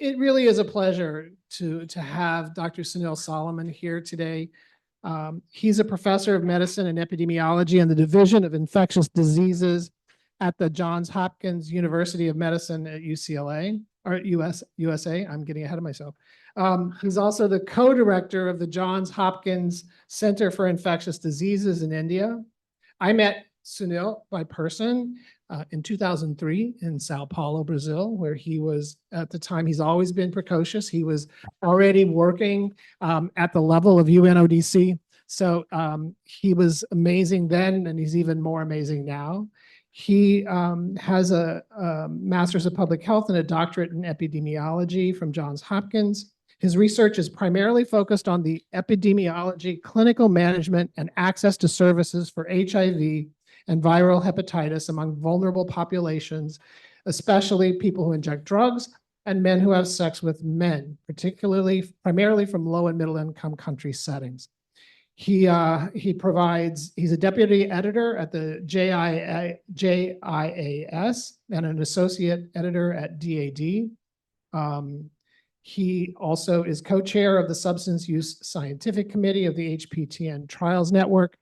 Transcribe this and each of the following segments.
it really is a pleasure to have Dr. Sunil Solomon here today. He's a professor of medicine and epidemiology in the Division of Infectious Diseases at the Johns Hopkins University of Medicine at UCLA, or USA. I'm getting ahead of myself. He's also the co-director of the Johns Hopkins Center for Infectious Diseases in India. I met Sunil by person in 2003 in Sao Paulo, Brazil, where he was, at the time, he's always been precocious. He was already working at the level of UNODC. So he was amazing then, and he's even more amazing now. He has a master's of public health and a doctorate in epidemiology from Johns Hopkins. His research is primarily focused on the epidemiology, clinical management, and access to services for HIV and viral hepatitis among vulnerable populations, especially people who inject drugs and men who have sex with men, primarily from low and middle income country settings. He's a deputy editor at the JIAS and an associate editor at DAD. He also is co-chair of the Substance Use Scientific Committee of the HPTN Trials Network.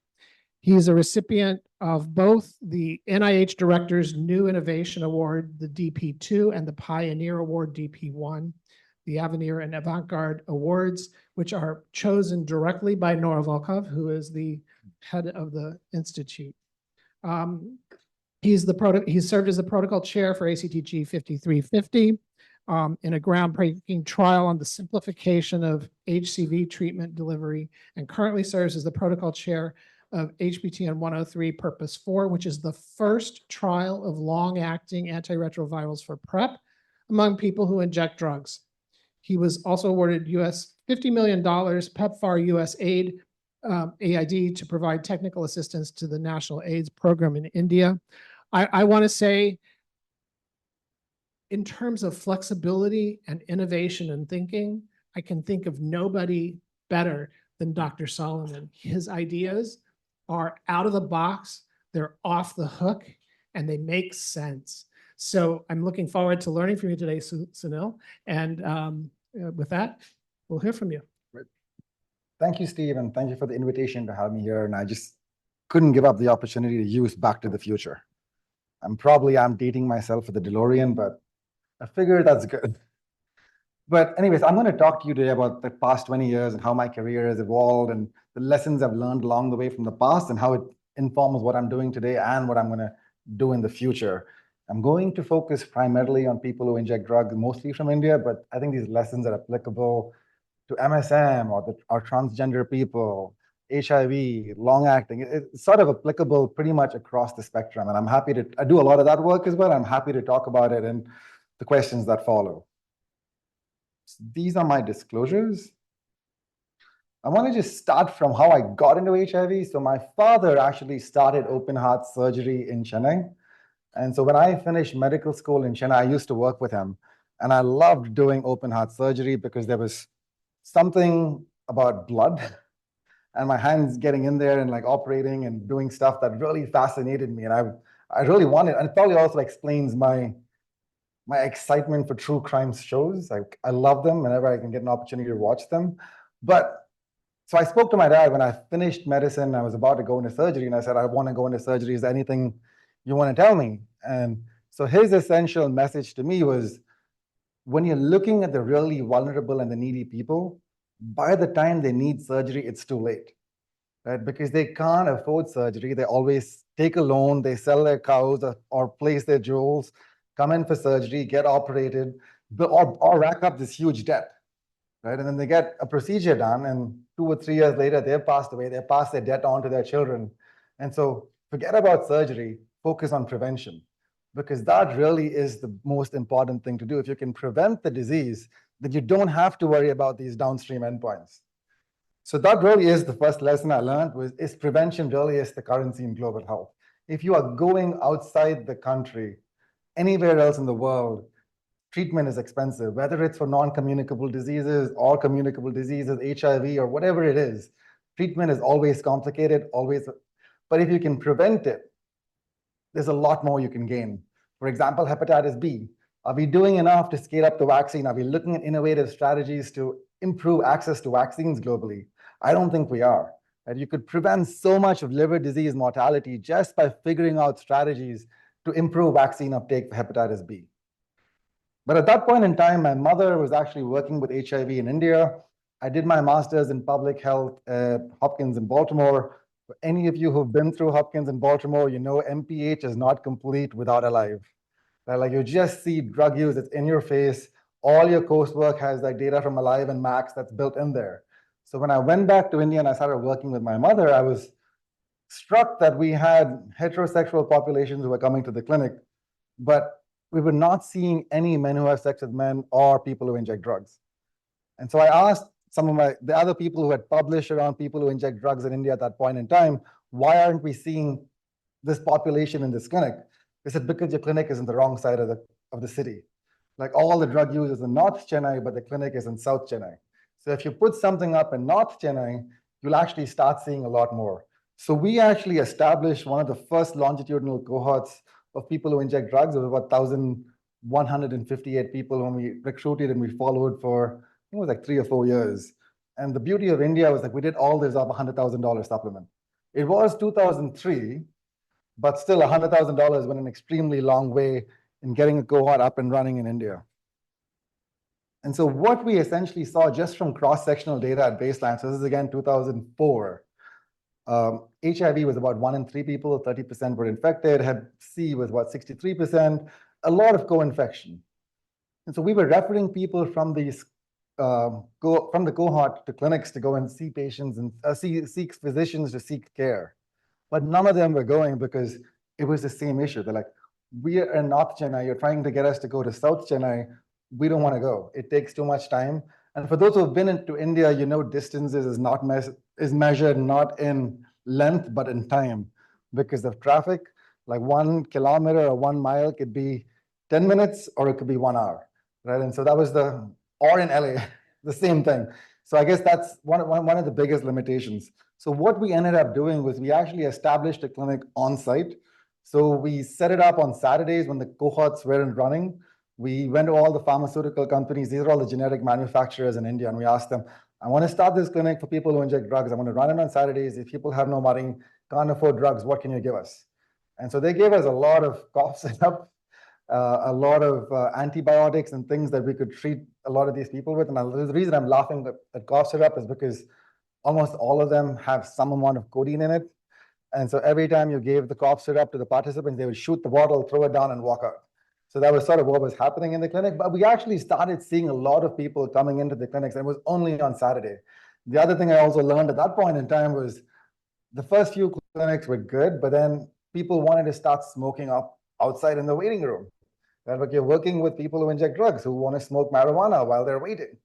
He's a recipient of both the NIH Director's New Innovation Award, the DP2, and the Pioneer Award, DP1, the Avenir and Avant-Garde Awards, which are chosen directly by Nora Volkov, who is the head of the Institute. He served as the protocol chair for ACTG 5350 in a groundbreaking trial on the simplification of HCV treatment delivery, and currently serves as the protocol chair of HPTN 103 Purpose 4, which is the first trial of long-acting antiretrovirals for PrEP among people who inject drugs. He was also awarded US $50 million PEPFAR US AID to provide technical assistance to the National AIDS Program in India. I want to say, in terms of flexibility and innovation and thinking, I can think of nobody better than Dr. Solomon. His ideas are out of the box, they're off the hook, and they make sense. So I'm looking forward to learning from you today, Sunil. And with that, we'll hear from you. Great. Thank you, Steve, and thank you for the invitation to have me here. And I just couldn't give up the opportunity to use Back to the Future. I'm dating myself for the DeLorean, but I figured that's good. But anyways, I'm going to talk to you today about the past 20 years and how my career has evolved and the lessons I've learned along the way from the past and how it informs what I'm doing today and what I'm going to do in the future. I'm going to focus primarily on people who inject drugs, mostly from India, but I think these lessons are applicable to MSM or transgender people, HIV, long-acting. It's sort of applicable pretty much across the spectrum. And I do a lot of that work as well. I'm happy to talk about it and the questions that follow. So these are my disclosures. I want to just start from how I got into HIV. So my father actually started open heart surgery in Chennai. And so when I finished medical school in Chennai, I used to work with him. And I loved doing open heart surgery because there was something about blood and my hands getting in there and like operating and doing stuff that really fascinated me. And I really wanted, and it probably also explains my excitement for true crime shows. I love them whenever I can get an opportunity to watch them. So I spoke to my dad when I finished medicine. I was about to go into surgery, and I said, I want to go into surgery. Is there anything you want to tell me? And so his essential message to me was, when you're looking at the really vulnerable and the needy people, by the time they need surgery, it's too late, right? Because they can't afford surgery. They always take a loan, they sell their cows or place their jewels, come in for surgery, get operated, or rack up this huge debt, right? And then they get a procedure done, and 2 or 3 years later, they've passed away. They pass their debt on to their children. And so forget about surgery, focus on prevention, because that really is the most important thing to do. If you can prevent the disease, then you don't have to worry about these downstream endpoints. So that really is the first lesson I learned, is prevention really is the currency in global health. If you are going outside the country, anywhere else in the world, treatment is expensive, whether it's for non-communicable diseases or communicable diseases, HIV or whatever it is. Treatment is always complicated, always. But if you can prevent it, there's a lot more you can gain. For example, hepatitis B. Are we doing enough to scale up the vaccine? Are we looking at innovative strategies to improve access to vaccines globally? I don't think we are. Right? You could prevent so much of liver disease mortality just by figuring out strategies to improve vaccine uptake for hepatitis B. But at that point in time, my mother was actually working with HIV in India. I did my master's in public health at Hopkins in Baltimore. For any of you who've been through Hopkins in Baltimore, you know MPH is not complete without ALIVE. Right? Like you just see drug use, it's in your face. All your coursework has like data from ALIVE and MAX that's built in there. So when I went back to India and I started working with my mother, I was struck that we had heterosexual populations who were coming to the clinic, but we were not seeing any men who have sex with men or people who inject drugs. And so I asked some of the other people who had published around people who inject drugs in India at that point in time, why aren't we seeing this population in this clinic? They said, because your clinic is on the wrong side of the city. Like all the drug use is in North Chennai, but the clinic is in South Chennai. So if you put something up in North Chennai, you'll actually start seeing a lot more. So we actually established one of the first longitudinal cohorts of people who inject drugs. It was about 1,158 people whom we recruited and we followed for, I think it was like 3 or 4 years. And the beauty of India was like we did all this off $100,000 supplement. It was 2003, but still $100,000 went an extremely long way in getting a cohort up and running in India. And so what we essentially saw just from cross-sectional data at baseline, so this is again 2004, HIV was about 1 in 3 people, 30% were infected, Hep C was about 63%, a lot of co-infection. And so we were referring people from these from the cohort to clinics to go and see patients and seek physicians to seek care. But none of them were going because it was the same issue. They're like, we are in North Chennai, you're trying to get us to go to South Chennai, we don't want to go. It takes too much time. And for those who have been into India, you know distances is measured not in length, but in time because of traffic. Like 1 kilometer or 1 mile could be 10 minutes or it could be 1 hour, right? And so that was or in LA, the same thing. So I guess that's one of the biggest limitations. So what we ended up doing was we actually established a clinic on site. So we set it up on Saturdays when the cohorts weren't running. We went to all the pharmaceutical companies. These are all the generic manufacturers in India. And we asked them, I want to start this clinic for people who inject drugs. I want to run it on Saturdays. If people have no money, can't afford drugs, what can you give us? And so they gave us a lot of cough syrup, a lot of antibiotics and things that we could treat a lot of these people with. And the reason I'm laughing at cough syrup is because almost all of them have some amount of codeine in it. And so every time you gave the cough syrup to the participants, they would shoot the bottle, throw it down, and walk out. So that was sort of what was happening in the clinic. But we actually started seeing a lot of people coming into the clinics, and it was only on Saturday. The other thing I also learned at that point in time was the first few clinics were good, but then people wanted to start smoking up outside in the waiting room. Right? Like you're working with people who inject drugs who want to smoke marijuana while they're waiting.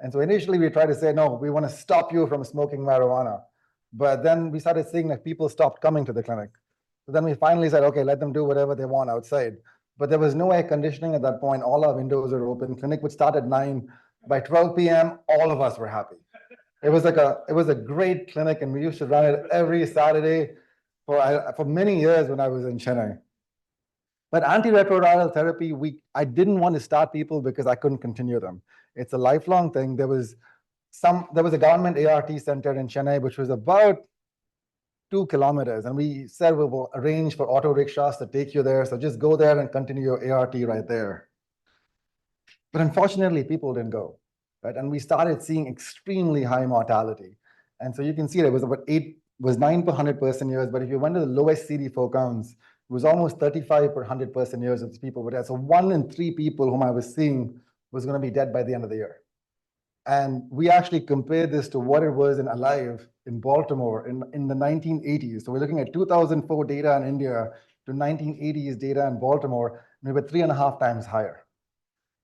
And so initially we tried to say, no, we want to stop you from smoking marijuana. But then we started seeing that people stopped coming to the clinic. So then we finally said, okay, let them do whatever they want outside. But there was no air conditioning at that point. All our windows were open. Clinic would start at 9. By 12 p.m., all of us were happy. It was a great clinic, and we used to run it every Saturday for many years when I was in Chennai. But antiretroviral therapy, I didn't want to start people because I couldn't continue them. It's a lifelong thing. There was a government ART center in Chennai, which was about 2 kilometers. And we said we will arrange for auto rickshaws to take you there. So just go there and continue your ART right there. But unfortunately, people didn't go, right? And we started seeing extremely high mortality. And so you can see that it was about 9 per 100 person years. But if you went to the lowest CD4 counts, it was almost 35 per 100 person years of people were dead. So 1 in 3 people whom I was seeing was going to be dead by the end of the year. And we actually compared this to what it was in ALIVE in Baltimore in the 1980s. So we're looking at 2004 data in India to 1980s data in Baltimore, and we were 3.5 times higher.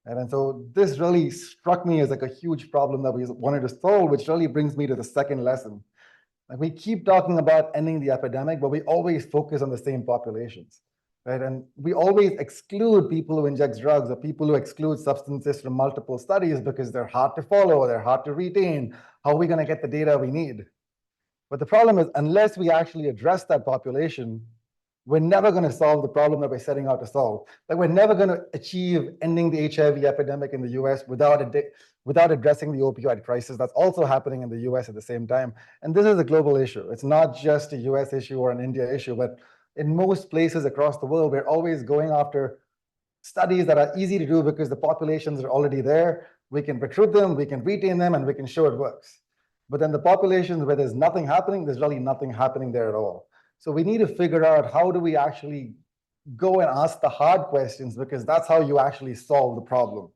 And so this really struck me as like a huge problem that we wanted to solve, which really brings me to the second lesson. Like we keep talking about ending the epidemic, but we always focus on the same populations. Right? And we always exclude people who inject drugs or people who exclude substances from multiple studies because they're hard to follow, they're hard to retain. How are we going to get the data we need? But the problem is, unless we actually address that population, we're never going to solve the problem that we're setting out to solve. Like we're never going to achieve ending the HIV epidemic in the US without addressing the opioid crisis that's also happening in the US at the same time. And this is a global issue. It's not just a US issue or an India issue, but in most places across the world, we're always going after studies that are easy to do because the populations are already there. We can recruit them, we can retain them, and we can show it works. But then the populations where there's nothing happening, there's really nothing happening there at all. So we need to figure out how do we actually go and ask the hard questions, because that's how you actually solve the problem.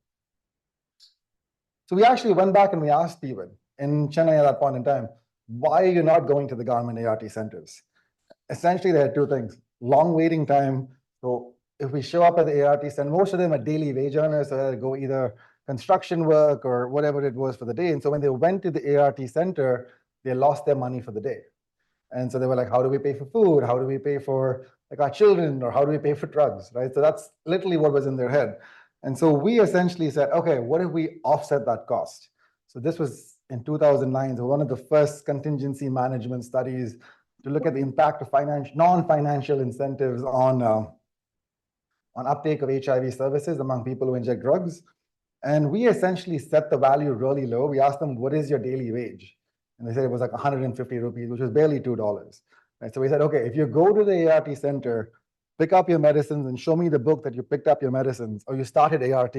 So we actually went back and we asked people in Chennai at that point in time, why are you not going to the government ART centers? Essentially, they had two things: long waiting time. So if we show up at the ART center, most of them are daily wage earners, so they go either construction work or whatever it was for the day. And so when they went to the ART center, they lost their money for the day. And so they were like, how do we pay for food? How do we pay for like our children? Or how do we pay for drugs, right? So that's literally what was in their head. And so we essentially said, okay, what if we offset that cost? So this was in 2009, so one of the first contingency management studies to look at the impact of non-financial incentives on uptake of HIV services among people who inject drugs. And we essentially set the value really low. We asked them, what is your daily wage? And they said it was like 150 rupees, which was barely $2. Right? So we said, okay, if you go to the ART center, pick up your medicines and show me the book that you picked up your medicines, or you started ART,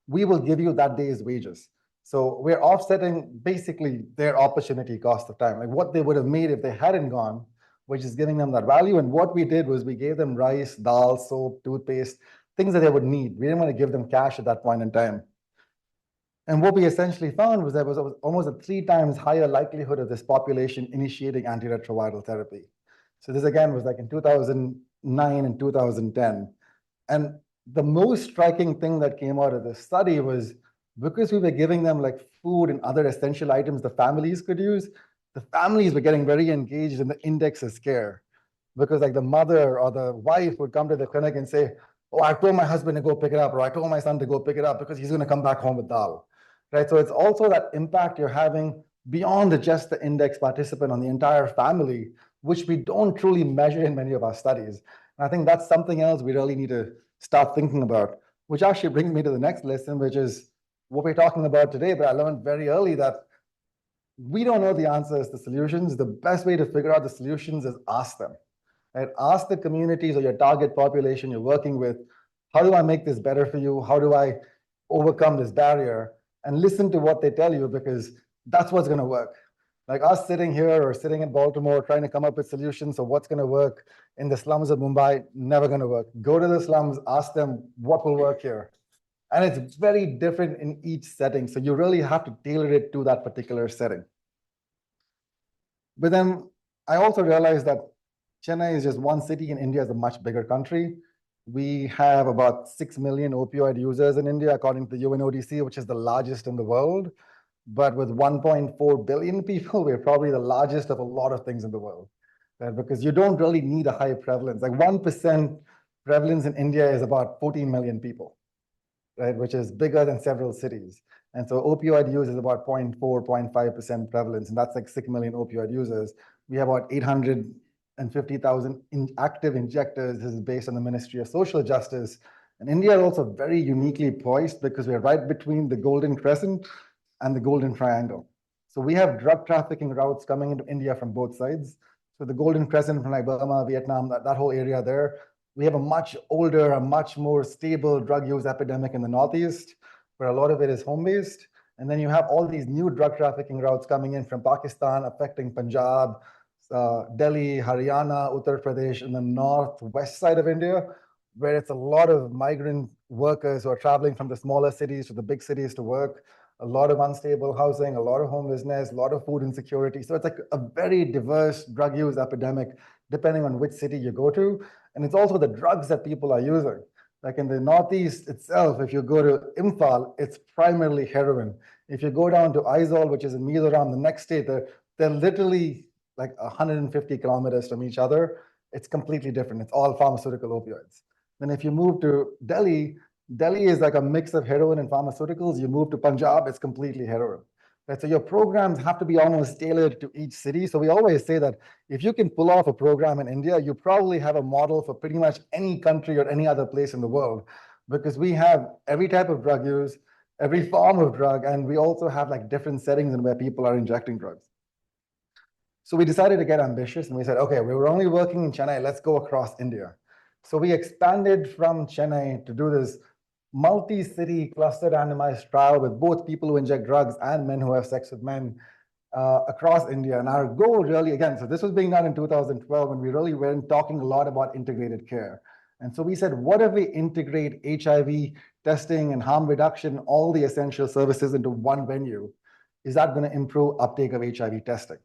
we will give you that day's wages. So we're offsetting basically their opportunity cost of time, like what they would have made if they hadn't gone, which is giving them that value. And what we did was we gave them rice, dal, soap, toothpaste, things that they would need. We didn't want to give them cash at that point in time. And what we essentially found was there was almost a 3 times higher likelihood of this population initiating antiretroviral therapy. So this again was like in 2009 and 2010. And the most striking thing that came out of this study was because we were giving them like food and other essential items the families could use, the families were getting very engaged in the index of care. Because like the mother or the wife would come to the clinic and say, oh, I told my husband to go pick it up, or I told my son to go pick it up because he's going to come back home with dal. Right? So it's also that impact you're having beyond just the index participant on the entire family, which we don't truly measure in many of our studies. And I think that's something else we really need to start thinking about, which actually brings me to the next lesson, which is what we're talking about today. But I learned very early that we don't know the answers to solutions. The best way to figure out the solutions is ask them. Right? Ask the communities or your target population you're working with, how do I make this better for you? How do I overcome this barrier? And listen to what they tell you, because that's what's going to work. Like us sitting here or sitting in Baltimore trying to come up with solutions for what's going to work in the slums of Mumbai, never going to work. Go to the slums, ask them what will work here. And it's very different in each setting. So you really have to tailor it to that particular setting. But then I also realized that Chennai is just one city and India is a much bigger country. We have about 6 million opioid users in India, according to the UNODC, which is the largest in the world. But with 1.4 billion people, we're probably the largest of a lot of things in the world. Right? Because you don't really need a high prevalence. Like 1% prevalence in India is about 14 million people, right? Which is bigger than several cities. And so opioid use is about 0.4, 0.5% prevalence. And that's like 6 million opioid users. We have about 850,000 active injectors. This is based on the Ministry of Social Justice. And India is also very uniquely poised because we're right between the Golden Crescent and the Golden Triangle. So we have drug trafficking routes coming into India from both sides. So the Golden Crescent from like Burma, Vietnam, that whole area there. We have a much older, a much more stable drug use epidemic in the Northeast, where a lot of it is home-based. And then you have all these new drug trafficking routes coming in from Pakistan, affecting Punjab, Delhi, Haryana, Uttar Pradesh, in the northwest side of India, where it's a lot of migrant workers who are traveling from the smaller cities to the big cities to work, a lot of unstable housing, a lot of homelessness, a lot of food insecurity. So it's like a very diverse drug use epidemic, depending on which city you go to. And it's also the drugs that people are using. Like in the Northeast itself, if you go to Imphal, it's primarily heroin. If you go down to Aizawl, which is in Mizoram, the next state, they're literally like 150 kilometers from each other. It's completely different. It's all pharmaceutical opioids. Then if you move to Delhi, Delhi is like a mix of heroin and pharmaceuticals. You move to Punjab, it's completely heroin. Right? So your programs have to be almost tailored to each city. So we always say that if you can pull off a program in India, you probably have a model for pretty much any country or any other place in the world, because we have every type of drug use, every form of drug, and we also have like different settings in where people are injecting drugs. So we decided to get ambitious and we said, okay, we were only working in Chennai, let's go across India. So we expanded from Chennai to do this multi-city cluster randomized trial with both people who inject drugs and men who have sex with men across India. And our goal really, again, so this was being done in 2012 when we really weren't talking a lot about integrated care. And so we said, what if we integrate HIV testing and harm reduction, all the essential services into one venue? Is that going to improve uptake of HIV testing?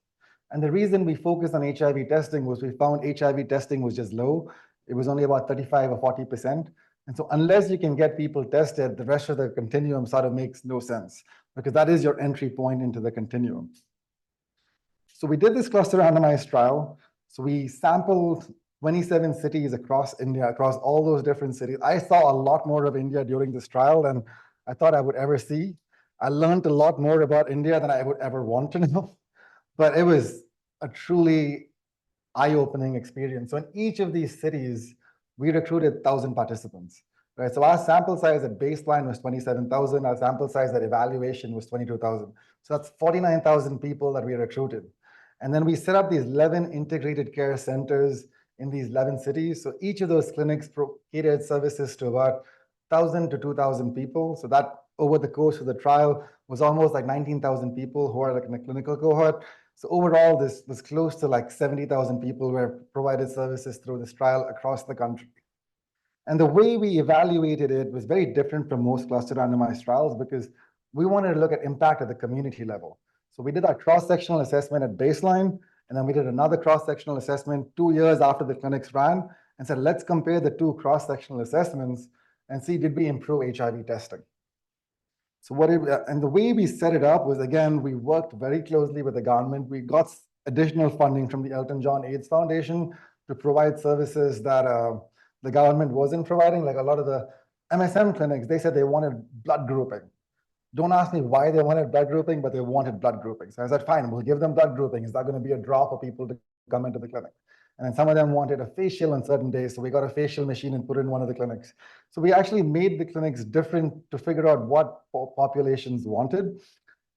And the reason we focused on HIV testing was we found HIV testing was just low. It was only about 35 or 40%. And so unless you can get people tested, the rest of the continuum sort of makes no sense, because that is your entry point into the continuum. So we did this cluster randomized trial. So we sampled 27 cities across India, across all those different cities. I saw a lot more of India during this trial than I thought I would ever see. I learned a lot more about India than I would ever want to know. But it was a truly eye-opening experience. So in each of these cities, we recruited 1,000 participants. Right? So our sample size at baseline was 27,000. Our sample size at evaluation was 22,000. So that's 49,000 people that we recruited. And then we set up these 11 integrated care centers in these 11 cities. So each of those clinics catered services to about 1,000 to 2,000 people. So that over the course of the trial was almost like 19,000 people who are like in a clinical cohort. So overall, this was close to like 70,000 people were provided services through this trial across the country. And the way we evaluated it was very different from most cluster randomized trials, because we wanted to look at impact at the community level. So we did our cross-sectional assessment at baseline, and then we did another cross-sectional assessment 2 years after the clinics ran, and said, let's compare the two cross-sectional assessments and see, did we improve HIV testing? So and the way we set it up was, again, we worked very closely with the government. We got additional funding from the Elton John AIDS Foundation to provide services that the government wasn't providing. Like a lot of the MSM clinics, they said they wanted blood grouping. Don't ask me why they wanted blood grouping, but they wanted blood grouping. So I said, fine, we'll give them blood grouping. Is that going to be a draw for people to come into the clinic? And then some of them wanted a facial on certain days. So we got a facial machine and put it in one of the clinics. So we actually made the clinics different to figure out what populations wanted.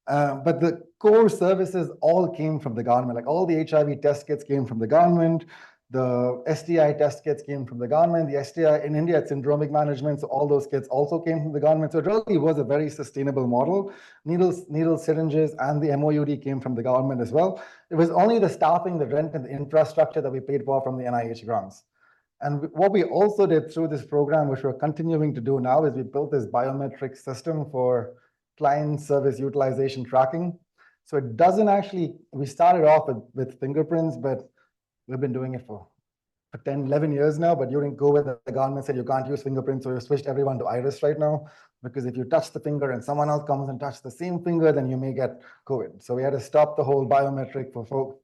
But the core services all came from the government. Like all the HIV test kits came from the government. The STI test kits came from the government. The STI in India, it's syndromic management. So all those kits also came from the government. So it really was a very sustainable model. Needles, syringes, and the MOUD came from the government as well. It was only the staffing, the rent, and the infrastructure that we paid for from the NIH grants. And what we also did through this program, which we're continuing to do now, is we built this biometric system for client service utilization tracking. So it doesn't actually, we started off with fingerprints, but we've been doing it for 10, 11 years now, but during COVID, the government said you can't use fingerprints, so we've switched everyone to iris right now, because if you touch the finger and someone else comes and touches the same finger, then you may get COVID. So we had to stop the whole biometric for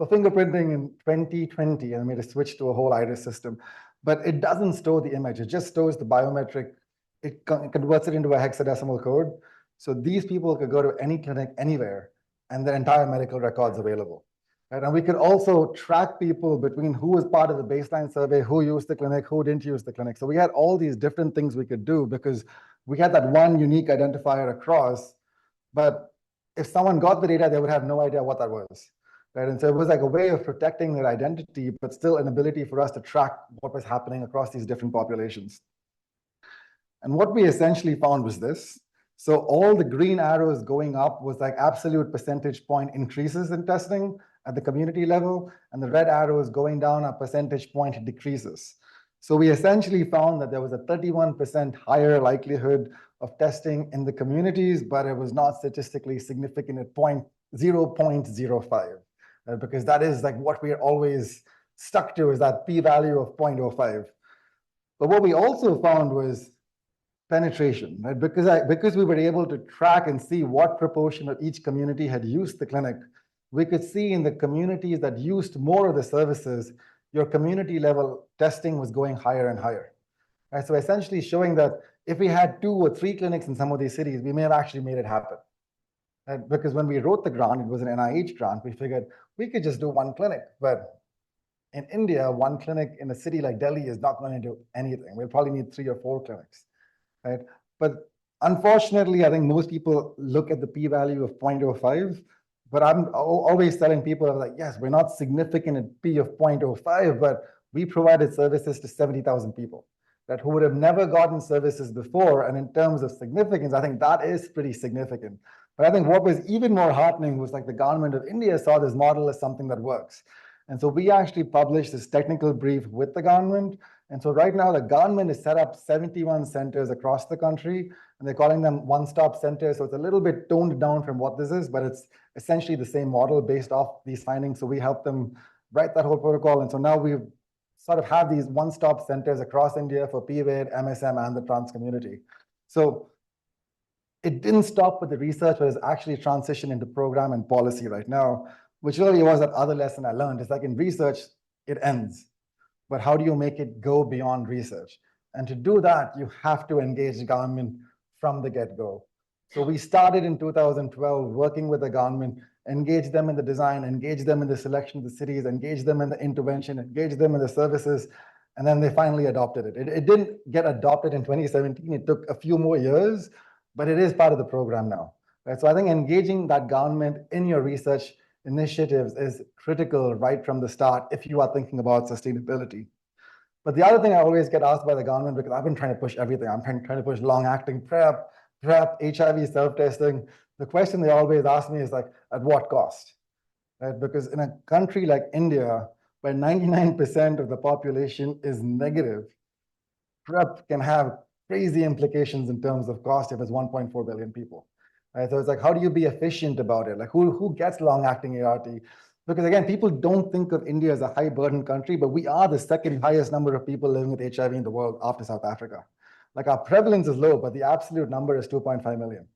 fingerprinting in 2020, and we had to switch to a whole iris system. But it doesn't store the image, it just stores the biometric. It converts it into a hexadecimal code. So these people could go to any clinic anywhere, and their entire medical records available. Right? And we could also track people between who was part of the baseline survey, who used the clinic, who didn't use the clinic. So we had all these different things we could do because we had that one unique identifier across. But if someone got the data, they would have no idea what that was. Right? And so it was like a way of protecting their identity, but still an ability for us to track what was happening across these different populations. And what we essentially found was this. So all the green arrows going up was like absolute percentage point increases in testing at the community level, and the red arrows going down a percentage point decreases. So we essentially found that there was a 31% higher likelihood of testing in the communities, but it was not statistically significant at 0.05, because that is like what we are always stuck to, is that p-value of 0.05. But what we also found was penetration, right? Because we were able to track and see what proportion of each community had used the clinic, we could see in the communities that used more of the services, your community level testing was going higher and higher. Right? So essentially showing that if we had 2 or 3 clinics in some of these cities, we may have actually made it happen. Because when we wrote the grant, it was an NIH grant. We figured we could just do one clinic, but in India, one clinic in a city like Delhi is not going to do anything. We'll probably need 3 or 4 clinics, right? But unfortunately, I think most people look at the p-value of 0.05, but I'm always telling people, I'm like, yes, we're not significant in p of 0.05, but we provided services to 70,000 people that who would have never gotten services before. And in terms of significance, I think that is pretty significant. But I think what was even more heartening was like the government of India saw this model as something that works. And so we actually published this technical brief with the government. And so right now the government has set up 71 centers across the country, and they're calling them one-stop centers. So it's a little bit toned down from what this is, but it's essentially the same model based off these findings. So we helped them write that whole protocol. And so now we sort of have these one-stop centers across India for PVID, MSM, and the trans community. So it didn't stop with the research, but it's actually transitioned into program and policy right now, which really was that other lesson I learned. It's like in research, it ends. But how do you make it go beyond research? And to do that, you have to engage the government from the get-go. So we started in 2012 working with the government, engage them in the design, engage them in the selection of the cities, engage them in the intervention, engage them in the services, and then they finally adopted it. It didn't get adopted in 2017. It took a few more years, but it is part of the program now. Right? So I think engaging that government in your research initiatives is critical right from the start if you are thinking about sustainability. But the other thing I always get asked by the government, because I've been trying to push everything, I'm trying to push long-acting PrEP, HIV self-testing. The question they always ask me is like, at what cost? Right? Because in a country like India, where 99% of the population is negative, PrEP can have crazy implications in terms of cost if it's 1.4 billion people. Right? So it's like, how do you be efficient about it? Like who gets long-acting ART? Because again, people don't think of India as a high burden country, but we are the second highest number of people living with HIV in the world after South Africa. Like our prevalence is low, but the absolute number is 2.5 million.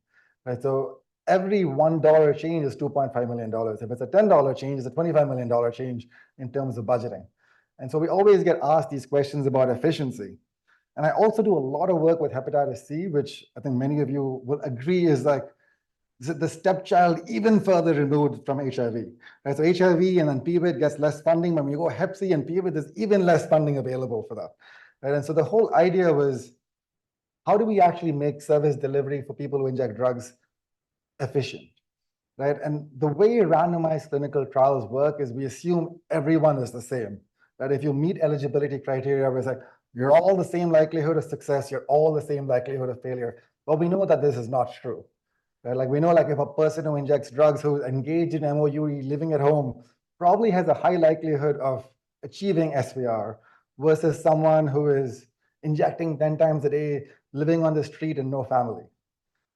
Right? So every $1 change is $2.5 million. If it's a $10 change, it's a $25 million change in terms of budgeting. And so we always get asked these questions about efficiency. And I also do a lot of work with hepatitis C, which I think many of you will agree is like the stepchild even further removed from HIV. Right? So HIV and then PVID gets less funding. When we go Hep C and PVID, there's even less funding available for that. Right? And so the whole idea was, how do we actually make service delivery for people who inject drugs efficient? Right? And the way randomized clinical trials work is we assume everyone is the same. That if you meet eligibility criteria, we're like, you're all the same likelihood of success, you're all the same likelihood of failure. But we know that this is not true. Right? Like we know, like if a person who injects drugs, who's engaged in MOUE, living at home, probably has a high likelihood of achieving SVR versus someone who is injecting 10 times a day, living on the street and no family.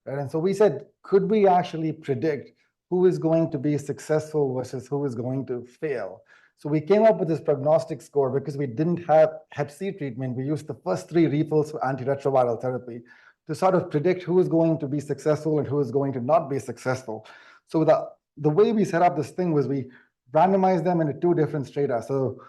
Right? And so we said, could we actually predict who is going to be successful versus who is going to fail? So we came up with this prognostic score because we didn't have Hep C treatment. We used the first 3 refills for antiretroviral therapy to sort of predict who is going to be successful and who is going to not be successful. So the way we set up this thing was we randomized them into 2 different strata. So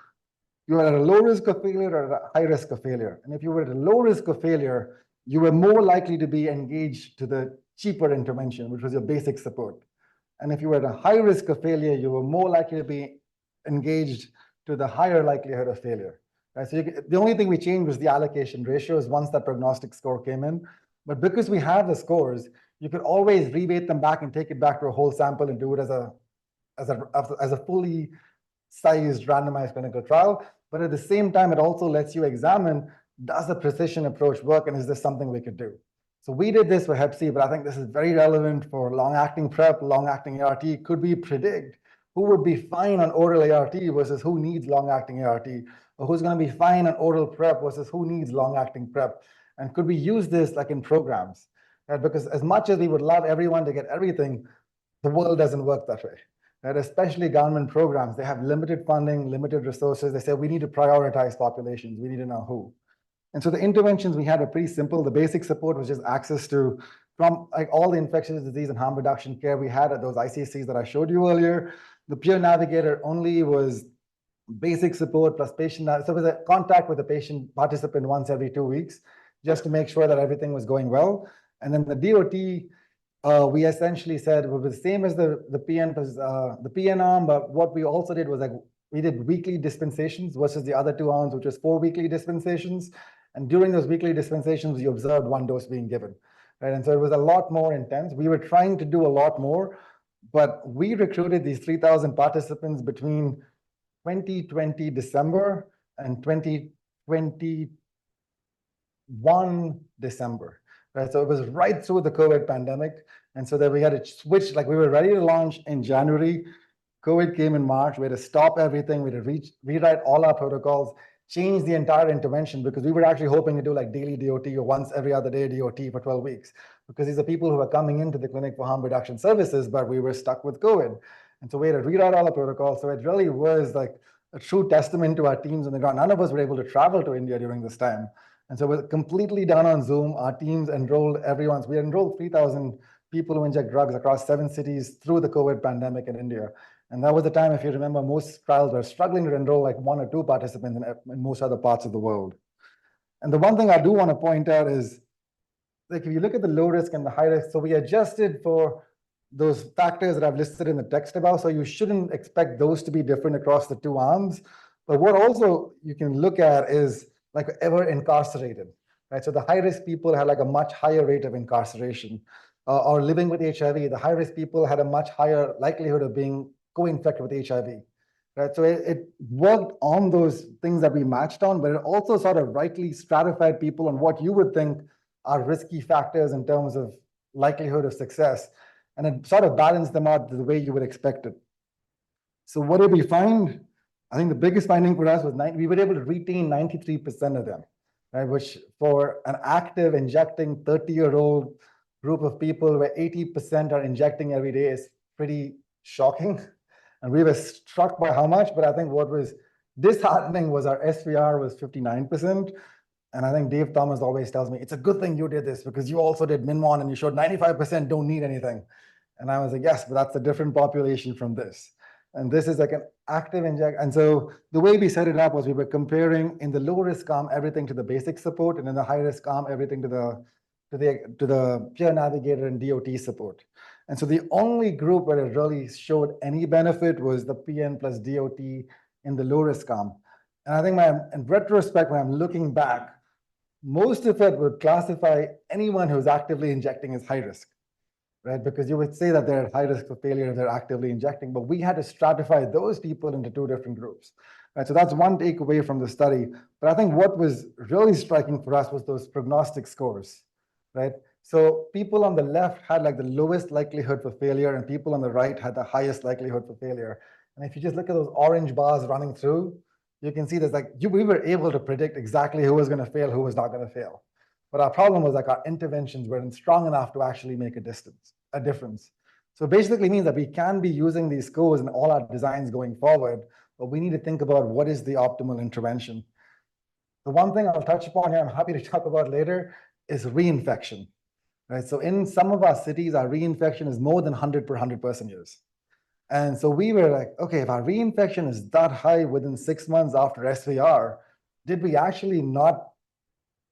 you are at a low risk of failure or at a high risk of failure. And if you were at a low risk of failure, you were more likely to be engaged to the cheaper intervention, which was your basic support. And if you were at a high risk of failure, you were more likely to be engaged to the higher likelihood of failure. Right? So the only thing we changed was the allocation ratios once that prognostic score came in. But because we have the scores, you could always rebate them back and take it back to a whole sample and do it as a fully sized randomized clinical trial. But at the same time, it also lets you examine, does the precision approach work and is this something we could do? So we did this for Hep C, but I think this is very relevant for long-acting PrEP, long-acting ART. Could we predict who would be fine on oral ART versus who needs long-acting ART? Or who's going to be fine on oral PrEP versus who needs long-acting PrEP? And could we use this like in programs? Right? Because as much as we would love everyone to get everything, the world doesn't work that way. Right? Especially government programs, they have limited funding, limited resources. They say, we need to prioritize populations. We need to know who. And so the interventions we had are pretty simple. The basic support was just access to, from like all the infectious disease and harm reduction care we had at those ICCs that I showed you earlier. The peer navigator only was basic support plus patient. So it was a contact with the patient participant once every 2 weeks, just to make sure that everything was going well. And then the DOT we essentially said it was the same as the PN plus the PN arm, but what we also did was like we did weekly dispensations versus the other two arms, which was 4 weekly dispensations. And during those weekly dispensations, you observed 1 dose being given, right? And so it was a lot more intense. We were trying to do a lot more, but we recruited these 3,000 participants between 2020 December and 2021 December, right? So it was right through the COVID pandemic. And so then we had to switch, like we were ready to launch in January. COVID came in March. We had to stop everything. We had to rewrite all our protocols, change the entire intervention, because we were actually hoping to do like daily DOT or once every other day DOT for 12 weeks, because these are people who are coming into the clinic for harm reduction services, but we were stuck with COVID. And so we had to rewrite all the protocols. So it really was like a true testament to our teams on the ground. None of us were able to travel to India during this time. And so we're completely done on Zoom. Our teams enrolled we enrolled 3,000 people who inject drugs across 7 cities through the COVID pandemic in India. And that was the time, if you remember, most trials were struggling to enroll like 1 or 2 participants in most other parts of the world. And the one thing I do want to point out is, like, if you look at the low risk and the high risk, so we adjusted for those factors that I've listed in the text above. So you shouldn't expect those to be different across the 2 arms. But what also you can look at is like ever incarcerated, right? So the high risk people had like a much higher rate of incarceration, or living with HIV. The high risk people had a much higher likelihood of being co-infected with HIV, right? So it worked on those things that we matched on, but it also sort of rightly stratified people on what you would think are risky factors in terms of likelihood of success. And it sort of balanced them out the way you would expect it. So what did we find? I think the biggest finding for us was we were able to retain 93% of them, right? Which for an active injecting 30-year-old group of people where 80% are injecting every day is pretty shocking. And we were struck by how much, but I think what was disheartening was our SVR was 59%. And I think Dave Thomas always tells me, it's a good thing you did this because you also did MinMon and you showed 95% don't need anything. And I was like, yes, but that's a different population from this. And this is like an active inject. And so the way we set it up was we were comparing in the low risk arm everything to the basic support, and in the high risk arm everything to the peer navigator and DOT support. And so the only group where it really showed any benefit was the PN plus DOT in the low risk arm. And I think in retrospect, when I'm looking back, most of it would classify anyone who's actively injecting as high risk, right? Because you would say that they're at high risk for failure if they're actively injecting, but we had to stratify those people into 2 different groups, right? So that's one takeaway from the study. But I think what was really striking for us was those prognostic scores, right? So people on the left had like the lowest likelihood for failure, and people on the right had the highest likelihood for failure. And if you just look at those orange bars running through, you can see there's like, we were able to predict exactly who was going to fail, who was not going to fail. But our problem was like our interventions weren't strong enough to actually make a difference. So it basically means that we can be using these scores in all our designs going forward, but we need to think about what is the optimal intervention. The one thing I'll touch upon here, I'm happy to talk about later, is reinfection, right? So in some of our cities, our reinfection is more than 100 per 100 person years. And so we were like, okay, if our reinfection is that high within 6 months after SVR, did we actually not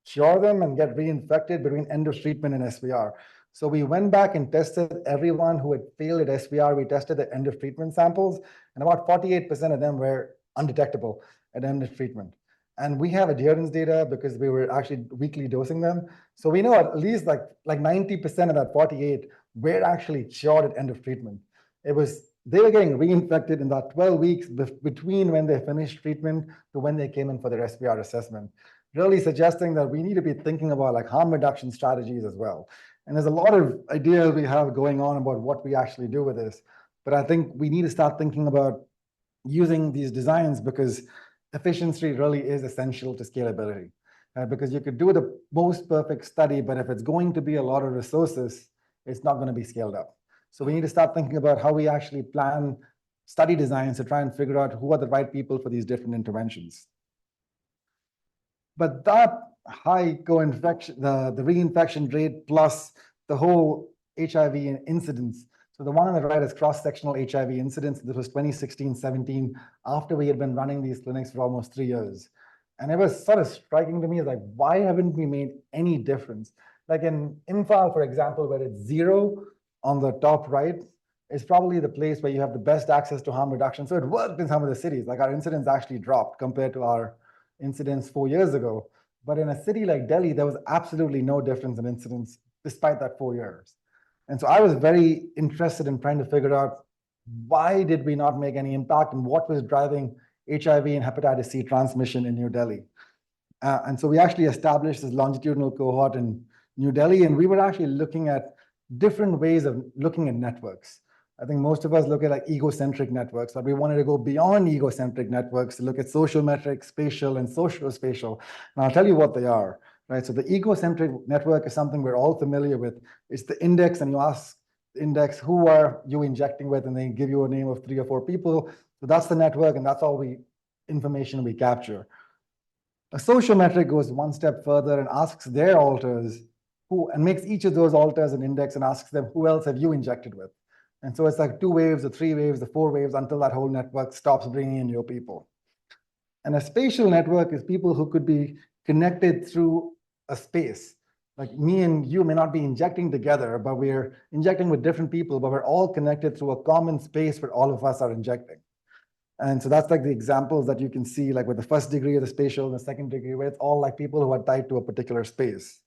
cure them and get reinfected between end of treatment and SVR? So we went back and tested everyone who had failed at SVR. We tested the end of treatment samples, and about 48% of them were undetectable at end of treatment. And we have adherence data because we were actually weekly dosing them. So we know at least like 90% of that 48 were actually cured at end of treatment. They were getting reinfected in that 12 weeks between when they finished treatment to when they came in for their SVR assessment, really suggesting that we need to be thinking about like harm reduction strategies as well. And there's a lot of ideas we have going on about what we actually do with this. But I think we need to start thinking about using these designs because efficiency really is essential to scalability. Because you could do the most perfect study, but if it's going to be a lot of resources, it's not going to be scaled up. So we need to start thinking about how we actually plan study designs to try and figure out who are the right people for these different interventions. But that high co-infection, the reinfection rate plus the whole HIV incidence. So the one on the right is cross-sectional HIV incidence. This was 2016-17, after we had been running these clinics for almost 3 years. And it was sort of striking to me, like, why haven't we made any difference? Like in IMPHAL, for example, where it's 0 on the top right is probably the place where you have the best access to harm reduction. So it worked in some of the cities, like our incidence actually dropped compared to our incidence 4 years ago. But in a city like Delhi, there was absolutely no difference in incidence despite that 4 years. And so I was very interested in trying to figure out why did we not make any impact and what was driving HIV and hepatitis C transmission in New Delhi. And so we actually established this longitudinal cohort in New Delhi, and we were actually looking at different ways of looking at networks. I think most of us look at like egocentric networks, but we wanted to go beyond egocentric networks to look at social metrics, spatial and socio-spatial. And I'll tell you what they are, right? So the egocentric network is something we're all familiar with. It's the index, and you ask the index, who are you injecting with? And they give you a name of 3 or 4 people. So that's the network, and that's all information we capture. A social metric goes one step further and asks their alters who, and makes each of those alters an index and asks them, who else have you injected with? And so it's like 2 waves, or 3 waves, or 4 waves until that whole network stops bringing in your people. And a spatial network is people who could be connected through a space. Like me and you may not be injecting together, but we're injecting with different people, but we're all connected through a common space where all of us are injecting. And so that's like the examples that you can see, like with the first degree of the spatial and the second degree, where it's all like people who are tied to a particular space.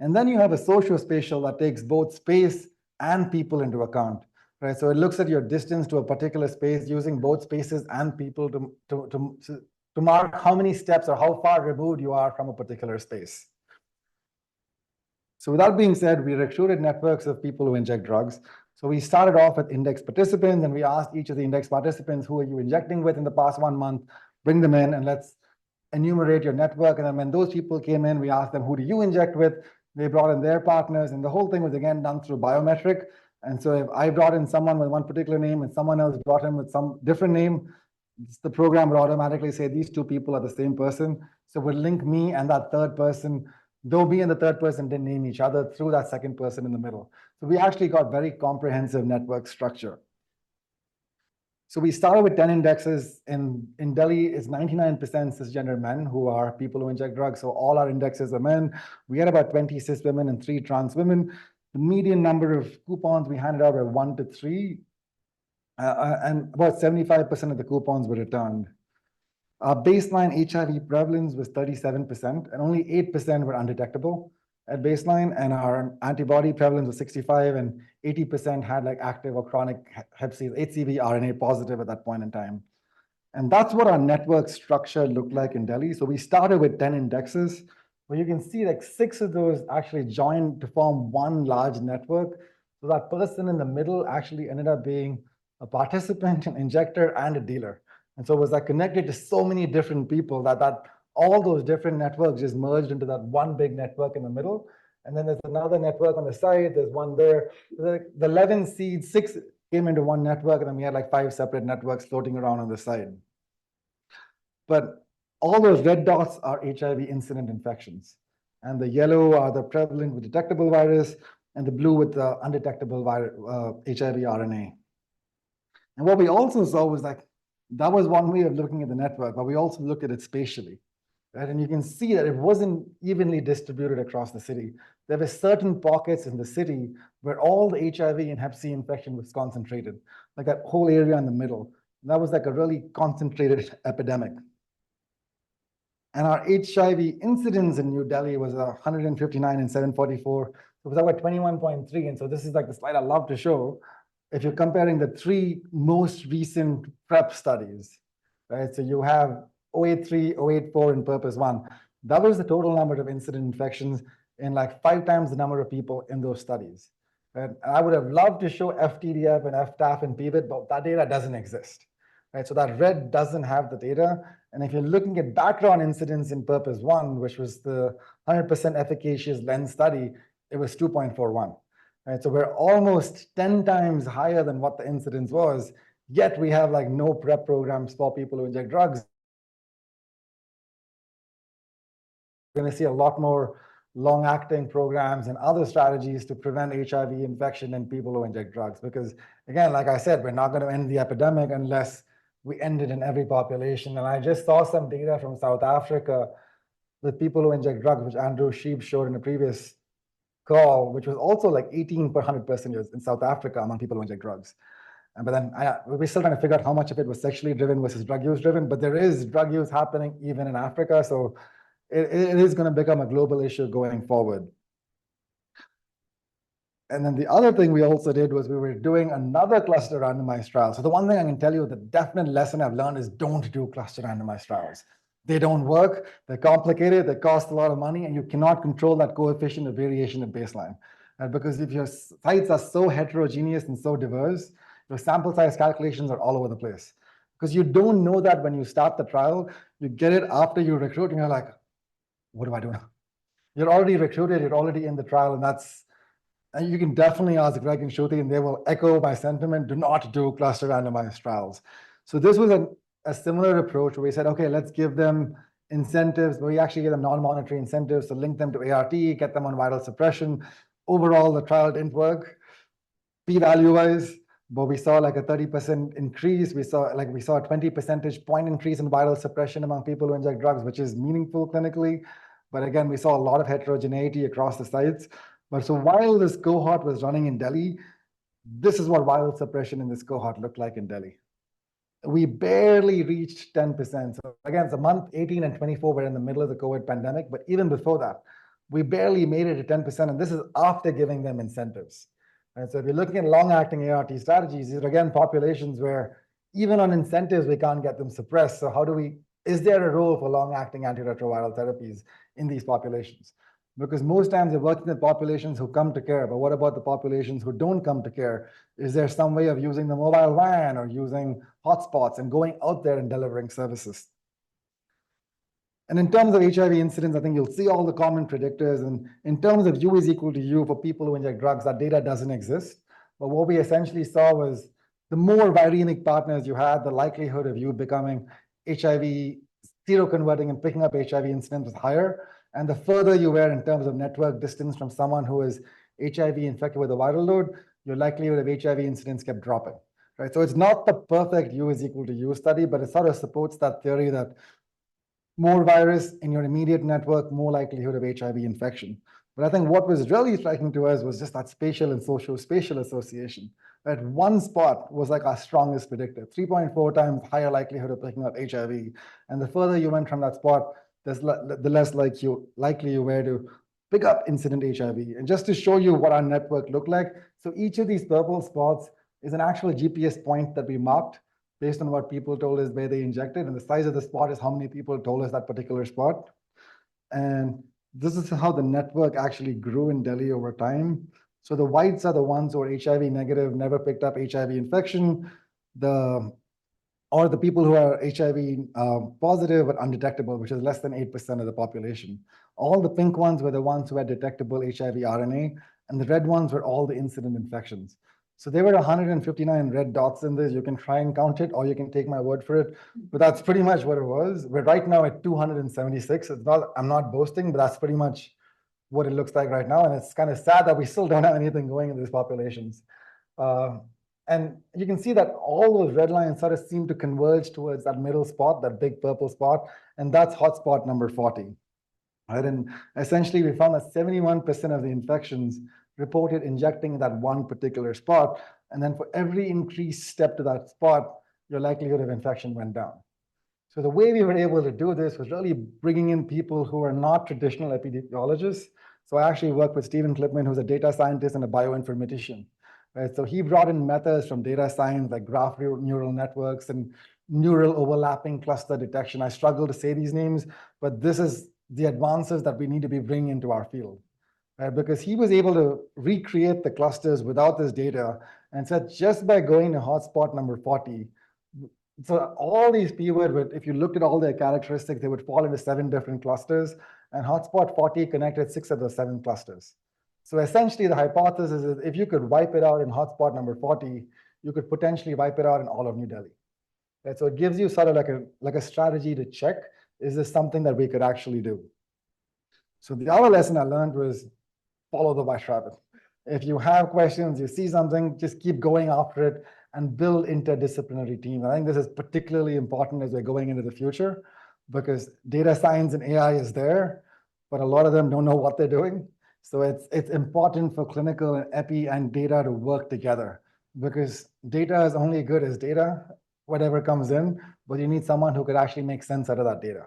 And then you have a socio-spatial that takes both space and people into account, right? So it looks at your distance to a particular space using both spaces and people to mark how many steps or how far removed you are from a particular space. So with that being said, we recruited networks of people who inject drugs. So we started off with index participants, and we asked each of the index participants, who are you injecting with in the past 1 month? Bring them in and let's enumerate your network. And then when those people came in, we asked them, who do you inject with? They brought in their partners, and the whole thing was again done through biometric. And so if I brought in someone with one particular name and someone else brought in with some different name, the program would automatically say these 2 people are the same person. So it would link me and that third person, though me and the third person didn't name each other, through that second person in the middle. So we actually got very comprehensive network structure. So we started with 10 indexes. In Delhi, it's 99% cisgender men who are people who inject drugs. So all our indexes are men. We had about 20 cis women and 3 trans women. The median number of coupons we handed out were 1 to 3. And about 75% of the coupons were returned. Our baseline HIV prevalence was 37%, and only 8% were undetectable at baseline. And our antibody prevalence was 65, and 80% had like active or chronic hep C, HCV RNA positive at that point in time. And that's what our network structure looked like in Delhi. So we started with 10 indexes, where you can see like 6 of those actually joined to form one large network. So that person in the middle actually ended up being a participant, an injector, and a dealer. And so it was like connected to so many different people that all those different networks just merged into that one big network in the middle. And then there's another network on the side, there's one there. The 11 seeds, 6 came into one network, and then we had like 5 separate networks floating around on the side. But all those red dots are HIV incident infections. And the yellow are the prevalent with detectable virus, and the blue with the undetectable HIV RNA. And what we also saw was like, that was one way of looking at the network, but we also looked at it spatially, right? And you can see that it wasn't evenly distributed across the city. There were certain pockets in the city where all the HIV and hep C infection was concentrated, like that whole area in the middle. And that was like a really concentrated epidemic. And our HIV incidence in New Delhi was 159 and 744. So it was about 21.3. And so this is like the slide I love to show. If you're comparing the 3 most recent PrEP studies, right? So you have 083, 084, and Purpose 1. That was the total number of incident infections in like 5 times the number of people in those studies. Right? And I would have loved to show FTDF and FTAF and PVIT, but that data doesn't exist. Right? So that red doesn't have the data. And if you're looking at background incidence in Purpose 1, which was the 100% efficacious lens study, it was 2.41. Right, so we're almost 10 times higher than what the incidence was, yet we have like no PrEP programs for people who inject drugs. We're going to see a lot more long-acting programs and other strategies to prevent HIV infection in people who inject drugs. Because again, like I said, we're not going to end the epidemic unless we end it in every population. And I just saw some data from South Africa with people who inject drugs, which Andrew Sheep showed in a previous call, which was also like 18 per 100 passengers in South Africa among people who inject drugs. But then we're still trying to figure out how much of it was sexually driven versus drug use driven, but there is drug use happening even in Africa. So it is going to become a global issue going forward. And then the other thing we also did was we were doing another cluster randomized trial. So the one thing I can tell you, the definite lesson I've learned is don't do cluster randomized trials. They don't work, they're complicated, they cost a lot of money, and you cannot control that coefficient of variation at baseline. Because if your sites are so heterogeneous and so diverse, your sample size calculations are all over the place. Because you don't know that when you start the trial, you get it after you recruit, and you're like, what do I do now? You're already recruited, you're already in the trial, and you can definitely ask Greg and Shruti, and they will echo my sentiment, do not do cluster randomized trials. So this was a similar approach where we said, okay, let's give them incentives, but we actually give them non-monetary incentives to link them to ART, get them on viral suppression. Overall, the trial didn't work. P-value wise, but we saw like a 30% increase. We saw a 20 percentage point increase in viral suppression among people who inject drugs, which is meaningful clinically. But again, we saw a lot of heterogeneity across the sites. But so while this cohort was running in Delhi, this is what viral suppression in this cohort looked like in Delhi. We barely reached 10%. So again, it's a month 18 and 24, we're in the middle of the COVID pandemic, but even before that, we barely made it to 10%, and this is after giving them incentives. And so if you're looking at long-acting ART strategies, these are again populations where even on incentives, we can't get them suppressed. So is there a role for long-acting antiretroviral therapies in these populations? Because most times you're working with populations who come to care, but what about the populations who don't come to care? Is there some way of using the mobile van or using hotspots and going out there and delivering services? And in terms of HIV incidence, I think you'll see all the common predictors. And in terms of U is equal to U for people who inject drugs, that data doesn't exist. But what we essentially saw was the more viremic partners you had, the likelihood of you becoming HIV seroconverting and picking up HIV incidence was higher. And the further you were in terms of network distance from someone who is HIV infected with a viral load, your likelihood of HIV incidence kept dropping. Right? So it's not the perfect U is equal to U study, but it sort of supports that theory that more virus in your immediate network, more likelihood of HIV infection. But I think what was really striking to us was just that spatial and social-spatial association. That one spot was like our strongest predictor, 3.4 times higher likelihood of picking up HIV. And the further you went from that spot, the less likely you were to pick up incident HIV. And just to show you what our network looked like, so each of these purple spots is an actual GPS point that we marked based on what people told us where they injected, and the size of the spot is how many people told us that particular spot. And this is how the network actually grew in Delhi over time. So the whites are the ones who are HIV negative, never picked up HIV infection, or the people who are HIV positive but undetectable, which is less than 8% of the population. All the pink ones were the ones who had detectable HIV RNA, and the red ones were all the incident infections. So there were 159 red dots in this. You can try and count it, or you can take my word for it. But that's pretty much what it was. We're right now at 276. I'm not boasting, but that's pretty much what it looks like right now. And it's kind of sad that we still don't have anything going in these populations. And you can see that all those red lines sort of seem to converge towards that middle spot, that big purple spot, and that's hotspot number 40. Right? And essentially, we found that 71% of the infections reported injecting in that one particular spot. And then for every increased step to that spot, your likelihood of infection went down. So the way we were able to do this was really bringing in people who are not traditional epidemiologists. So I actually worked with Stephen Clipman, who's a data scientist and a bioinformatician. Right? So he brought in methods from data science like graph neural networks and neural overlapping cluster detection. I struggle to say these names, but this is the advances that we need to be bringing into our field. Right? Because he was able to recreate the clusters without this data and said just by going to hotspot number 40, so all these p-words, if you looked at all their characteristics, they would fall into 7 different clusters, and hotspot 40 connected 6 of the 7 clusters. So essentially the hypothesis is if you could wipe it out in hotspot number 40, you could potentially wipe it out in all of New Delhi. Right? So it gives you sort of like a strategy to check, is this something that we could actually do? So the other lesson I learned was follow the white rabbit. If you have questions, you see something, just keep going after it and build interdisciplinary teams. I think this is particularly important as we're going into the future because data science and AI is there, but a lot of them don't know what they're doing. So it's important for clinical and epi and data to work together, because data is only good as data, whatever comes in, but you need someone who could actually make sense out of that data.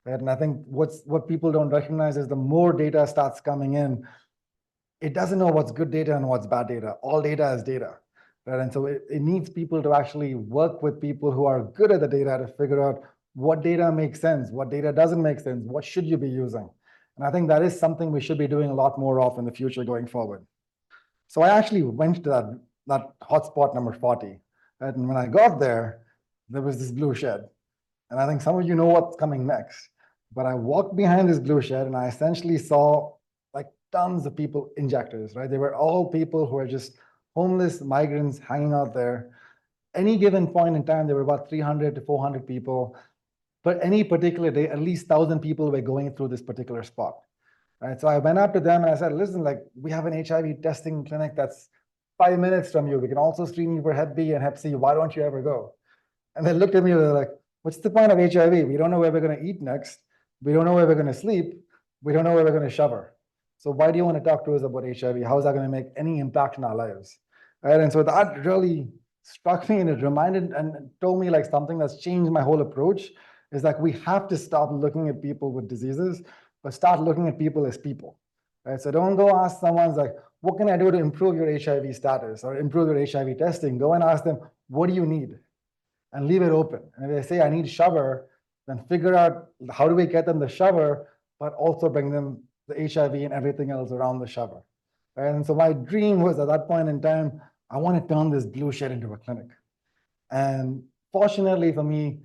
Right? And I think what people don't recognize is the more data starts coming in, it doesn't know what's good data and what's bad data. All data is data. Right? And so it needs people to actually work with people who are good at the data to figure out what data makes sense, what data doesn't make sense, what should you be using. And I think that is something we should be doing a lot more of in the future going forward. So I actually went to that hotspot number 40. Right? And when I got there was this blue shed. And I think some of you know what's coming next. But I walked behind this blue shed and I essentially saw like tons of people, injectors, right? They were all people who are just homeless migrants hanging out there. Any given point in time, there were about 300 to 400 people. But any particular day, at least 1,000 people were going through this particular spot. Right? So I went up to them and I said, listen, like we have an HIV testing clinic that's 5 minutes from you. We can also screen you for Hep B and Hep C. Why don't you ever go? And they looked at me and they're like, what's the point of HIV? We don't know where we're going to eat next. We don't know where we're going to sleep. We don't know where we're going to shower. So why do you want to talk to us about HIV? How is that going to make any impact in our lives? Right? And so that really struck me, and it reminded and told me like something that's changed my whole approach is like we have to stop looking at people with diseases, but start looking at people as people. Right? So don't go ask someone like, what can I do to improve your HIV status or improve your HIV testing? Go and ask them, what do you need? And leave it open. And if they say, I need shower, then figure out how do we get them the shower, but also bring them the HIV and everything else around the shower. Right? And so my dream was at that point in time, I want to turn this blue shed into a clinic. And fortunately for me,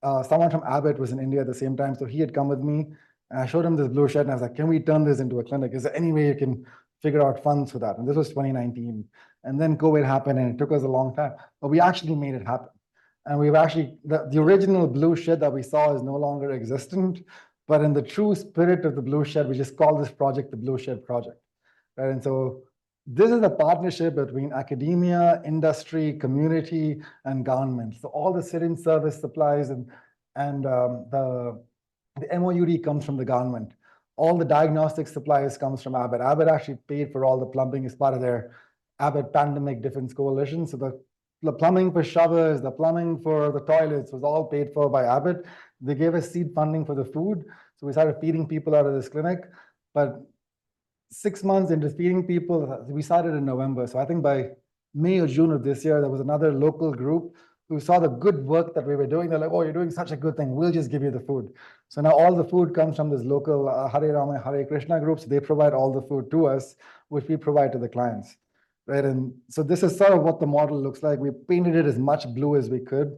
someone from Abbott was in India at the same time. So he had come with me and I showed him this blue shed and I was like, can we turn this into a clinic? Is there any way you can figure out funds for that? And this was 2019. And then COVID happened and it took us a long time, but we actually made it happen. And we've actually, the original blue shed that we saw is no longer existent, but in the true spirit of the blue shed, we just call this project the Blue Shed Project. Right? And so this is a partnership between academia, industry, community, and government. So all the sit-in service supplies and the MOUD comes from the government. All the diagnostic supplies comes from Abbott. Abbott actually paid for all the plumbing as part of their Abbott Pandemic Defense Coalition. So the plumbing for showers, the plumbing for the toilets was all paid for by Abbott. They gave us seed funding for the food. So we started feeding people out of this clinic. But 6 months into feeding people, we started in November. So I think by May or June of this year, there was another local group who saw the good work that we were doing. They're like, oh, you're doing such a good thing. We'll just give you the food. So now all the food comes from this local Hare Rama, Hare Krishna group. So they provide all the food to us, which we provide to the clients. Right? And so this is sort of what the model looks like. We painted it as much blue as we could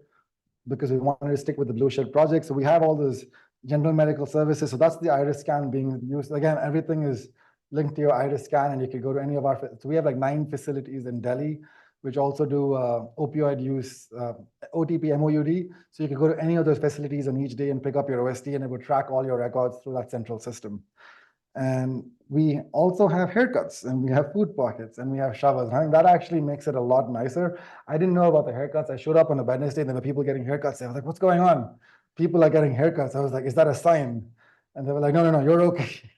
because we wanted to stick with the Blue Shed project. So we have all those general medical services. So that's the iris scan being used. Again, everything is linked to your iris scan, and you can go to any of our, so we have like 9 facilities in Delhi, which also do opioid use, OTP, MOUD. So you can go to any of those facilities on each day and pick up your OST, and it would track all your records through that central system. And we also have haircuts, and we have food pockets, and we have showers. I think that actually makes it a lot nicer. I didn't know about the haircuts. I showed up on a Wednesday, and there were people getting haircuts. I was like, what's going on? People are getting haircuts. I was like, is that a sign? And they were like, no, you're okay.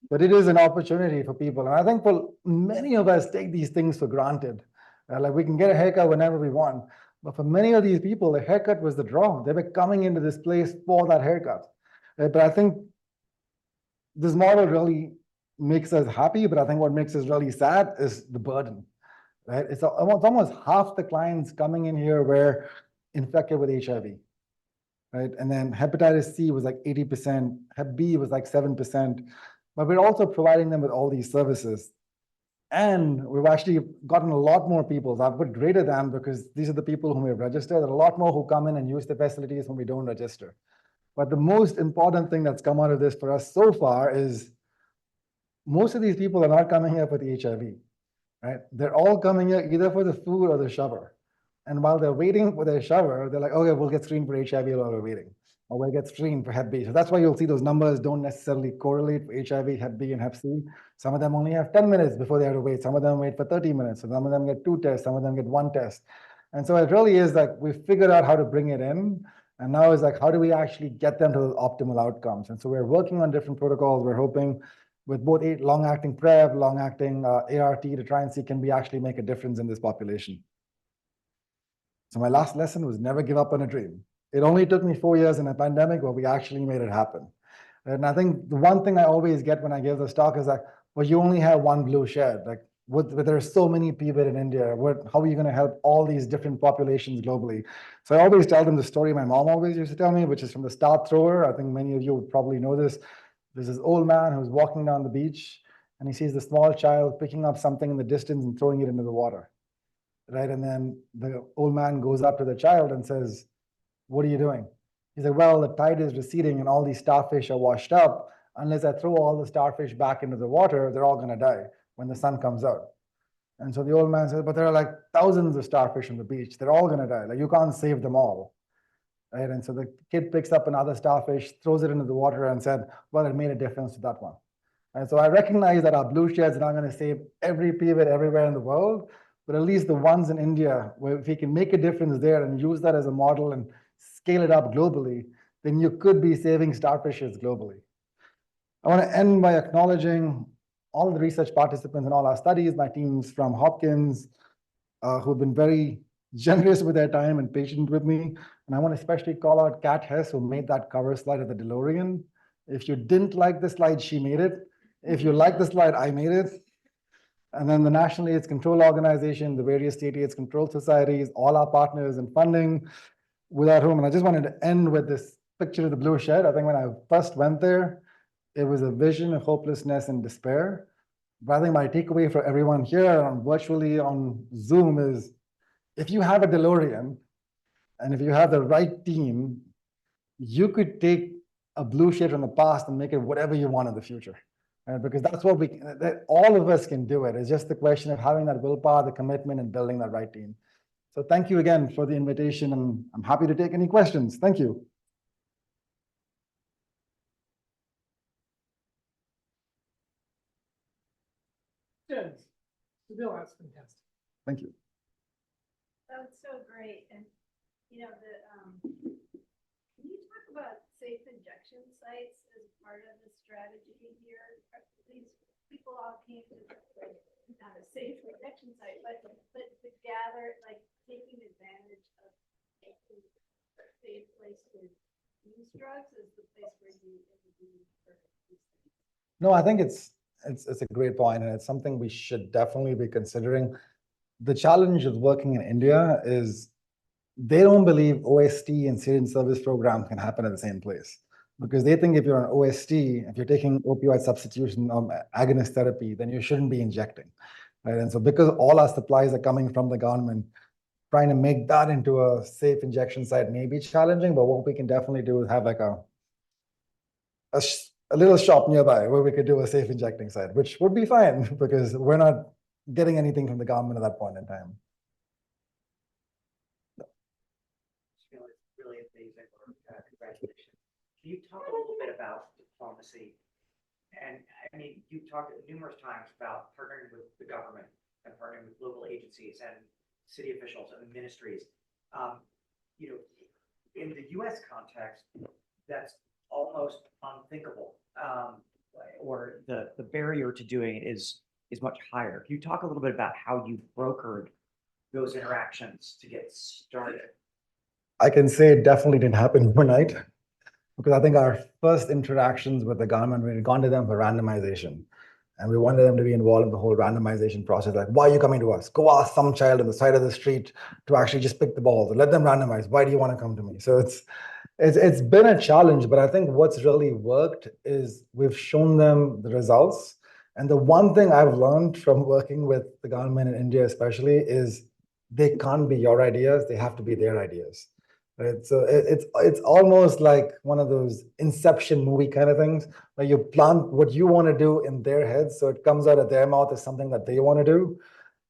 But it is an opportunity for people. And I think for many of us take these things for granted. Like we can get a haircut whenever we want. But for many of these people, the haircut was the draw. They were coming into this place for that haircut. But I think this model really makes us happy, but I think what makes us really sad is the burden, right? It's almost half the clients coming in here were infected with HIV, right? And then hepatitis C was like 80%, Hep B was like 7%, but we're also providing them with all these services. And we've actually gotten a lot more people. I've put greater than because these are the people whom we have registered. There are a lot more who come in and use the facilities when we don't register. But the most important thing that's come out of this for us so far is most of these people are not coming here for the HIV, right? They're all coming here either for the food or the shower. And while they're waiting for their shower, they're like, okay, we'll get screened for HIV while we're waiting. Or we'll get screened for Hep B. So that's why you'll see those numbers don't necessarily correlate for HIV, Hep B, and Hep C. Some of them only have 10 minutes before they have to wait. Some of them wait for 30 minutes. Some of them get 2 tests. Some of them get 1 test. And so it really is like we've figured out how to bring it in. And now it's like, how do we actually get them to those optimal outcomes? And so we're working on different protocols. We're hoping with both long-acting PrEP, long-acting ART to try and see can we actually make a difference in this population. So my last lesson was never give up on a dream. It only took me 4 years in a pandemic, but we actually made it happen. And I think the one thing I always get when I give this talk is like, well, you only have one blue shed. Like, there are so many people in India. How are you going to help all these different populations globally? So I always tell them the story my mom always used to tell me, which is from the Star Thrower. I think many of you would probably know this. There's this old man who's walking down the beach, and he sees the small child picking up something in the distance and throwing it into the water. Right? And then the old man goes up to the child and says, "What are you doing?" He's like, "Well, the tide is receding and all these starfish are washed up. Unless I throw all the starfish back into the water, they're all going to die when the sun comes out." And so the old man says, "But there are like thousands of starfish on the beach. They're all going to die. Like, you can't save them all." Right? And so the kid picks up another starfish, throws it into the water, and said, "Well, it made a difference to that one." And so I recognize that our blue sheds are not going to save every pivot everywhere in the world, but at least the ones in India, where if we can make a difference there and use that as a model and scale it up globally, then you could be saving starfishes globally. I want to end by acknowledging all the research participants in all our studies, my teams from Hopkins, who've been very generous with their time and patient with me. And I want to especially call out Kat Hess, who made that cover slide of the DeLorean. If you didn't like the slide, she made it. If you like the slide, I made it. And then the National AIDS Control Organization, the various state AIDS control societies, all our partners in funding, without whom, and I just wanted to end with this picture of the blue shed. I think when I first went there, it was a vision of hopelessness and despair. But I think my takeaway for everyone here and virtually on Zoom is, if you have a DeLorean and if you have the right team, you could take a blue shed from the past and make it whatever you want in the future. Because that's what all of us can do it. It's just the question of having that willpower, the commitment, and building that right team. So thank you again for the invitation, and I'm happy to take any questions. Thank you. Good. Sunil, that's fantastic. Thank you. That was so great. And, you know, can you talk about safe injection sites as part of the strategy here? These people all came to not a safe injection site, but to gather, like taking advantage of a safe place to use drugs is the place where you intervene for these things. No, I think it's a great point, and it's something we should definitely be considering. The challenge with working in India is they don't believe OST and syringe service programs can happen at the same place. Because they think if you're on OST, if you're taking opioid substitution or agonist therapy, then you shouldn't be injecting. Right? And so because all our supplies are coming from the government, trying to make that into a safe injection site may be challenging, but what we can definitely do is have like a little shop nearby where we could do a safe injecting site, which would be fine because we're not getting anything from the government at that point in time. Really amazing work. Congratulations. Can you talk a little bit about diplomacy? And I mean, you've talked numerous times about partnering with the government and partnering with local agencies and city officials and ministries. You know, in the U.S. context, that's almost unthinkable, or the barrier to doing it is much higher. Can you talk a little bit about how you brokered those interactions to get started? I can say it definitely didn't happen overnight, because I think our first interactions with the government, we had gone to them for randomization. And we wanted them to be involved in the whole randomization process. Like, why are you coming to us? Go ask some child on the side of the street to actually just pick the balls and let them randomize. Why do you want to come to me? So it's been a challenge, but I think what's really worked is we've shown them the results. And the one thing I've learned from working with the government in India especially is they can't be your ideas, they have to be their ideas. Right? So it's almost like one of those Inception movie kind of things where you plant what you want to do in their heads, so it comes out of their mouth as something that they want to do,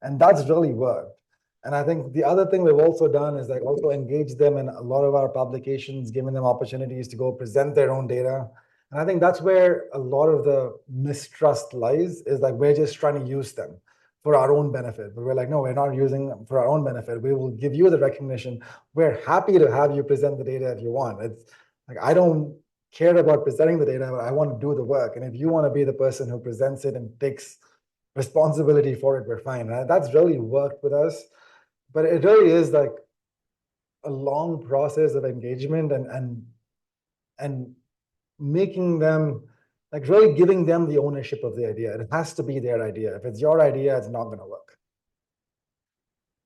and that's really worked. And I think the other thing we've also done is like also engage them in a lot of our publications, giving them opportunities to go present their own data. And I think that's where a lot of the mistrust lies, is like we're just trying to use them for our own benefit. But we're like, no, we're not using them for our own benefit. We will give you the recognition. We're happy to have you present the data if you want. It's like, I don't care about presenting the data, but I want to do the work. And if you want to be the person who presents it and takes responsibility for it, we're fine. And that's really worked with us. But it really is like a long process of engagement and making them, like really giving them the ownership of the idea. It has to be their idea. If it's your idea, it's not going to work.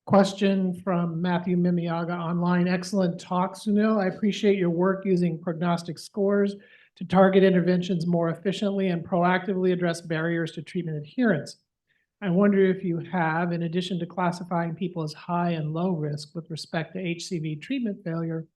Question from Matthew Mimiaga online. Excellent talk, Sunil. I appreciate your work using prognostic scores to target interventions more efficiently and proactively address barriers to treatment adherence. I wonder if you have, in addition to classifying people as high and low risk with respect to HCV treatment failure,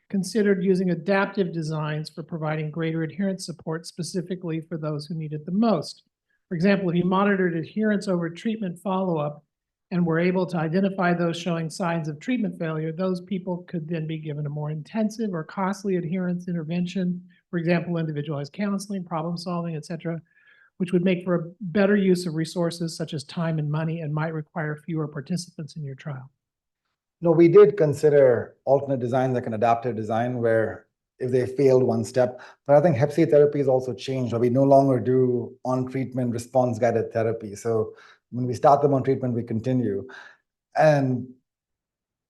considered using adaptive designs for providing greater adherence support specifically for those who need it the most. For example, if you monitored adherence over treatment follow-up and were able to identify those showing signs of treatment failure, those people could then be given a more intensive or costly adherence intervention, for example, individualized counseling, problem solving, et cetera, which would make for a better use of resources such as time and money and might require fewer participants in your trial. No, we did consider alternate design, like an adaptive design, where if they failed one step, but I think Hep C therapy has also changed, where we no longer do on-treatment response-guided therapy. So when we start them on treatment, we continue. And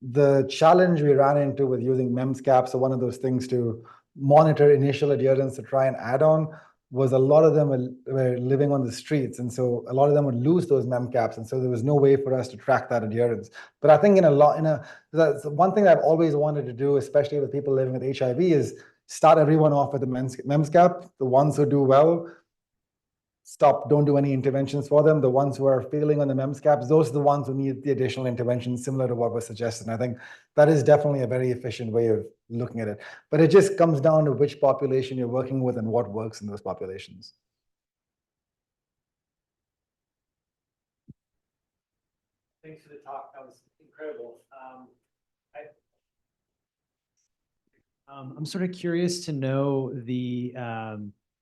the challenge we ran into with using MEMS-CAP, so one of those things to monitor initial adherence to try and add on, was a lot of them were living on the streets. And so a lot of them would lose those MEMCAPs. And so there was no way for us to track that adherence. But I think that's one thing I've always wanted to do, especially with people living with HIV, is start everyone off with a MEMS-CAP. The ones who do well, don't do any interventions for them. The ones who are failing on the MEMS-CAPs, those are the ones who need the additional intervention, similar to what was suggested. And I think that is definitely a very efficient way of looking at it. But it just comes down to which population you're working with and what works in those populations. Thanks for the talk. That was incredible. I'm sort of curious to know the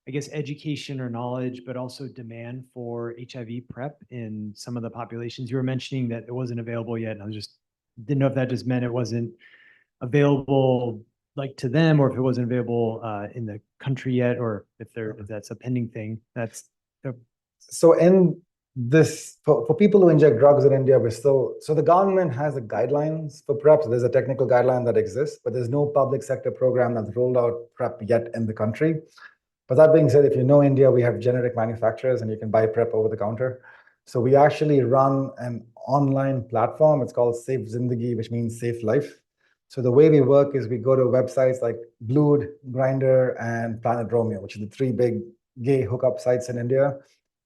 I guess, education or knowledge, but also demand for HIV PrEP in some of the populations. You were mentioning that it wasn't available yet, and I didn't know if that just meant it wasn't available like to them, or if it wasn't available in the country yet, or if that's a pending thing. So in this, for people who inject drugs in India, so the government has a guidelines for PrEP. So there's a technical guideline that exists, but there's no public sector program that's rolled out PrEP yet in the country. But that being said, if you know India, we have generic manufacturers and you can buy PrEP over the counter. So we actually run an online platform. It's called Safe Zindagi, which means safe life. So the way we work is we go to websites like Blued, Grindr, and Planet Romeo, which are the three big gay hookup sites in India.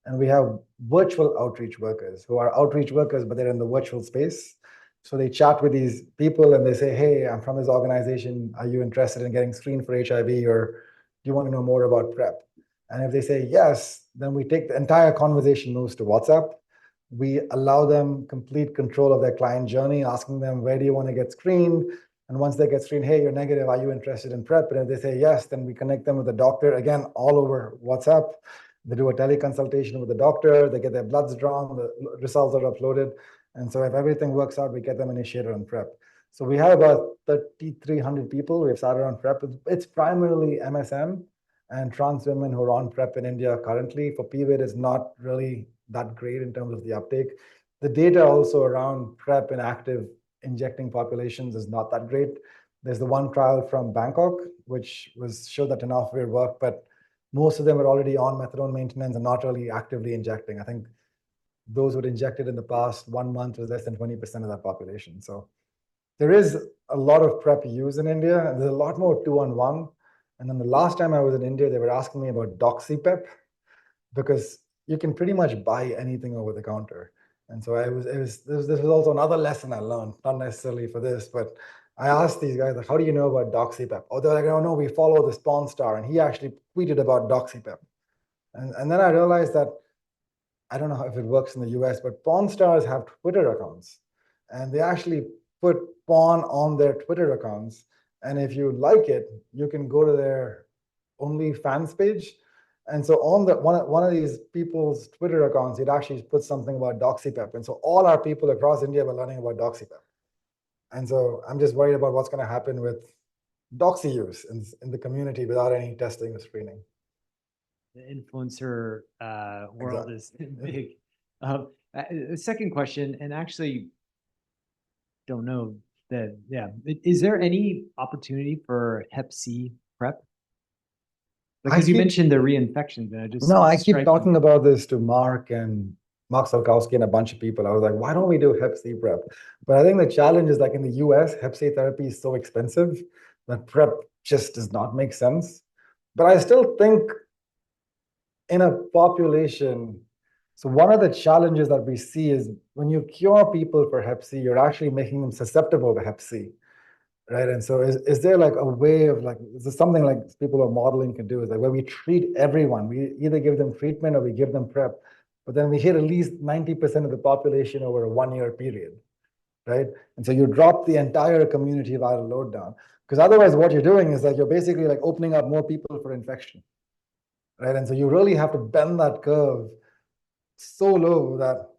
And we have virtual outreach workers who are outreach workers, but they're in the virtual space. So they chat with these people and they say, hey, I'm from this organization. Are you interested in getting screened for HIV, or do you want to know more about PrEP? And if they say yes, then we take the entire conversation moves to WhatsApp. We allow them complete control of their client journey, asking them, where do you want to get screened? And once they get screened, hey, you're negative, are you interested in PrEP? And if they say yes, then we connect them with a doctor, again, all over WhatsApp. They do a teleconsultation with the doctor, they get their bloods drawn, the results are uploaded. And so if everything works out, we get them initiated on PrEP. So we have about 3,300 people we have started on PrEP. It's primarily MSM and trans women who are on PrEP in India currently. For PVID, it's not really that great in terms of the uptake. The data also around PrEP in active injecting populations is not that great. There's the one trial from Bangkok, which showed that tenofovir worked, but most of them are already on methadone maintenance and not really actively injecting. I think those who had injected in the past 1 month was less than 20% of that population. So there is a lot of PrEP use in India, and there's a lot more 2-on-1. And then the last time I was in India, they were asking me about doxypep, because you can pretty much buy anything over the counter. And so this was also another lesson I learned, not necessarily for this, but I asked these guys, like, how do you know about doxypep? Oh, they're like, oh no, we follow this porn star, and he actually tweeted about doxypep. And then I realized that, I don't know if it works in the US, but porn stars have Twitter accounts, and they actually put porn on their Twitter accounts. And if you like it, you can go to their OnlyFans page. And so on one of these people's Twitter accounts, it actually put something about doxypep. And so all our people across India were learning about doxypep. And so I'm just worried about what's going to happen with doxy use in the community without any testing or screening. The influencer world Exactly. is big. The second question, and actually don't know that, yeah, is there any opportunity for Hep C prep? Because you keep- mentioned the reinfections, and I just No, I it's keep striking. talking about this to Mark Solkowski and a bunch of people. I was like, why don't we do Hep C prep? But I think the challenge is like in the US, Hep C therapy is so expensive that prep just does not make sense. But I still think in a population, so one of the challenges that we see is when you cure people for Hep C, you're actually making them susceptible to Hep C. Right. And so is there like a way of like, is there something like people are modeling can do is like where we treat everyone, we either give them treatment or we give them prep, but then we hit at least 90% of the population over a 1 year period. Right. And so you drop the entire community viral load down, because otherwise what you're doing is like, you're basically like opening up more people for infection. Right. And so you really have to bend that curve so low that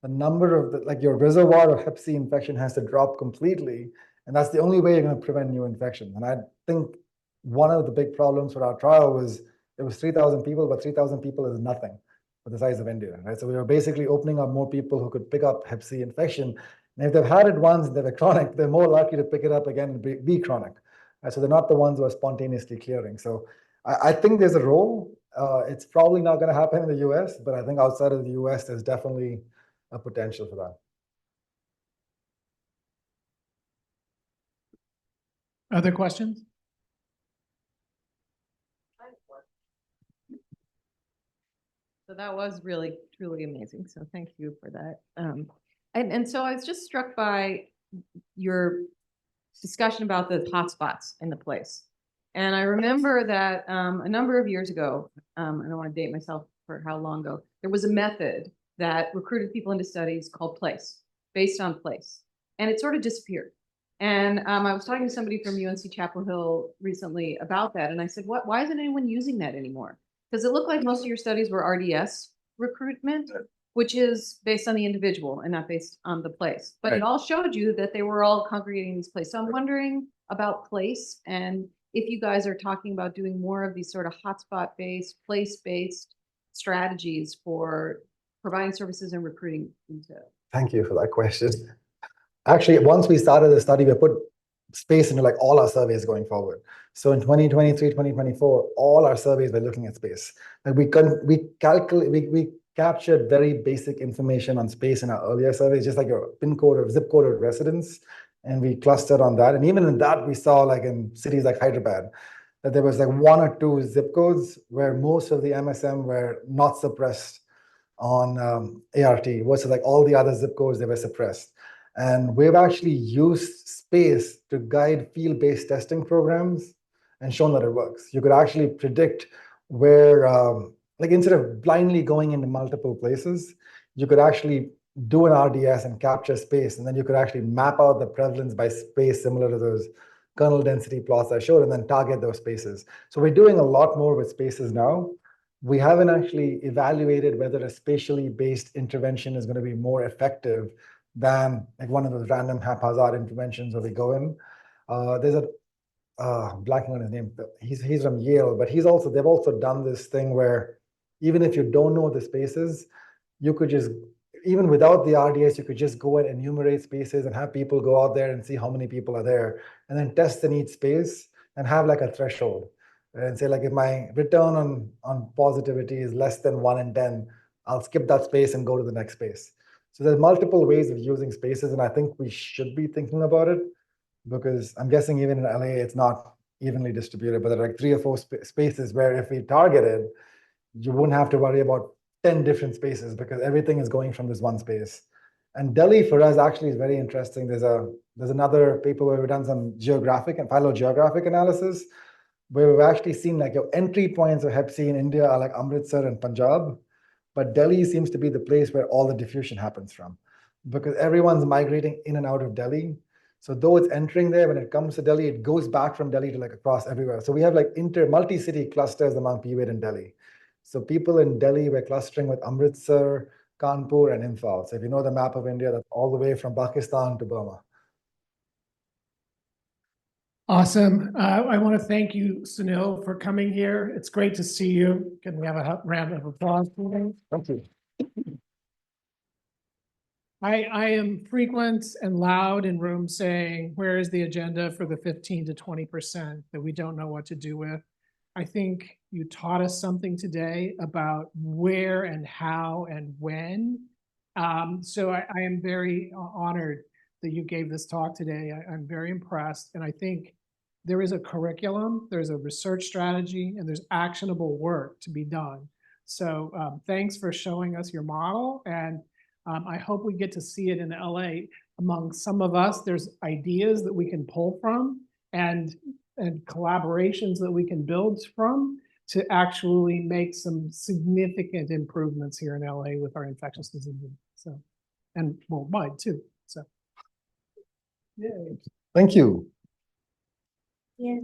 the number of like your reservoir of Hep C infection has to drop completely. And that's the only way you're going to prevent new infection. And I think one of the big problems for our trial was it was 3,000 people, but 3,000 people is nothing for the size of India, right? So we were basically opening up more people who could pick up Hep C infection. And if they've had it once and they're chronic, they're more likely to pick it up again and be chronic. Right? So they're not the ones who are spontaneously clearing. So I think there's a role. It's probably not going to happen in the US, but I think outside of the US, there's definitely a potential for that. Other questions? So that was really, truly amazing. So thank you for that. And so I was just struck by your discussion about the hotspots in the place. And I remember that a number of years ago, I don't want to date myself for how long ago, there was a method that recruited people into studies called PLACE, based on place. And it sort of disappeared. And I was talking to somebody from UNC Chapel Hill recently about that. And I said, why isn't anyone using that anymore? Because it looked like most of your studies were RDS recruitment, which is based on the individual and not based on the place. But it all showed you that they were all congregating in these places. So I'm wondering about place, and if you guys are talking about doing more of these sort of hotspot-based, place-based strategies for providing services and recruiting into. Thank you for that question. Actually, once we started the study, we put space into like all our surveys going forward. So in 2023, 2024, all our surveys were looking at space. And we captured very basic information on space in our earlier surveys, just like your pin code or zip code of residence. And we clustered on that. And even in that, we saw like in cities like Hyderabad, that there was like 1 or 2 zip codes where most of the MSM were not suppressed on ART, versus like all the other zip codes, they were suppressed. And we've actually used space to guide field-based testing programs and shown that it works. You could actually predict where, like instead of blindly going into multiple places, you could actually do an RDS and capture space, and then you could actually map out the prevalence by space similar to those kernel density plots I showed, and then target those spaces. So we're doing a lot more with spaces now. We haven't actually evaluated whether a spatially based intervention is going to be more effective than like one of those random haphazard interventions where we go in. There's a blanking on his name. He's from Yale, but they've also done this thing where even if you don't know the spaces, you could just, even without the RDS, you could just go and enumerate spaces and have people go out there and see how many people are there, and then test in each space and have like a threshold. And say like if my return on positivity is less than 1 in 10, I'll skip that space and go to the next space. So there's multiple ways of using spaces, and I think we should be thinking about it, because I'm guessing even in LA, it's not evenly distributed, but there are like 3 or 4 spaces where if we targeted, you wouldn't have to worry about 10 different spaces because everything is going from this one space. And Delhi for us actually is very interesting. There's another paper where we've done some geographic and phylogeographic analysis, where we've actually seen like your entry points of Hep C in India are like Amritsar and Punjab, but Delhi seems to be the place where all the diffusion happens from, because everyone's migrating in and out of Delhi. So though it's entering there, when it comes to Delhi, it goes back from Delhi to like across everywhere. So we have like multi-city clusters among PWID in Delhi. So people in Delhi were clustering with Amritsar, Kanpur, and Imphal. So if you know the map of India, that's all the way from Pakistan to Burma. Awesome. I want to thank you, Sunil, for coming here. It's great to see you. Can we have a round of applause, please? Thank you. I am frequent and loud in rooms saying, where is the agenda for the 15 to 20% that we don't know what to do with? I think you taught us something today about where and how and when. So I am very honored that you gave this talk today. I'm very impressed. And I think there is a curriculum, there's a research strategy, and there's actionable work to be done. So thanks for showing us your model. And I hope we get to see it in LA. Among some of us, there's ideas that we can pull from and collaborations that we can build from to actually make some significant improvements here in LA with our infectious diseases. So, and worldwide too. So, yay. Thank you. Yeah.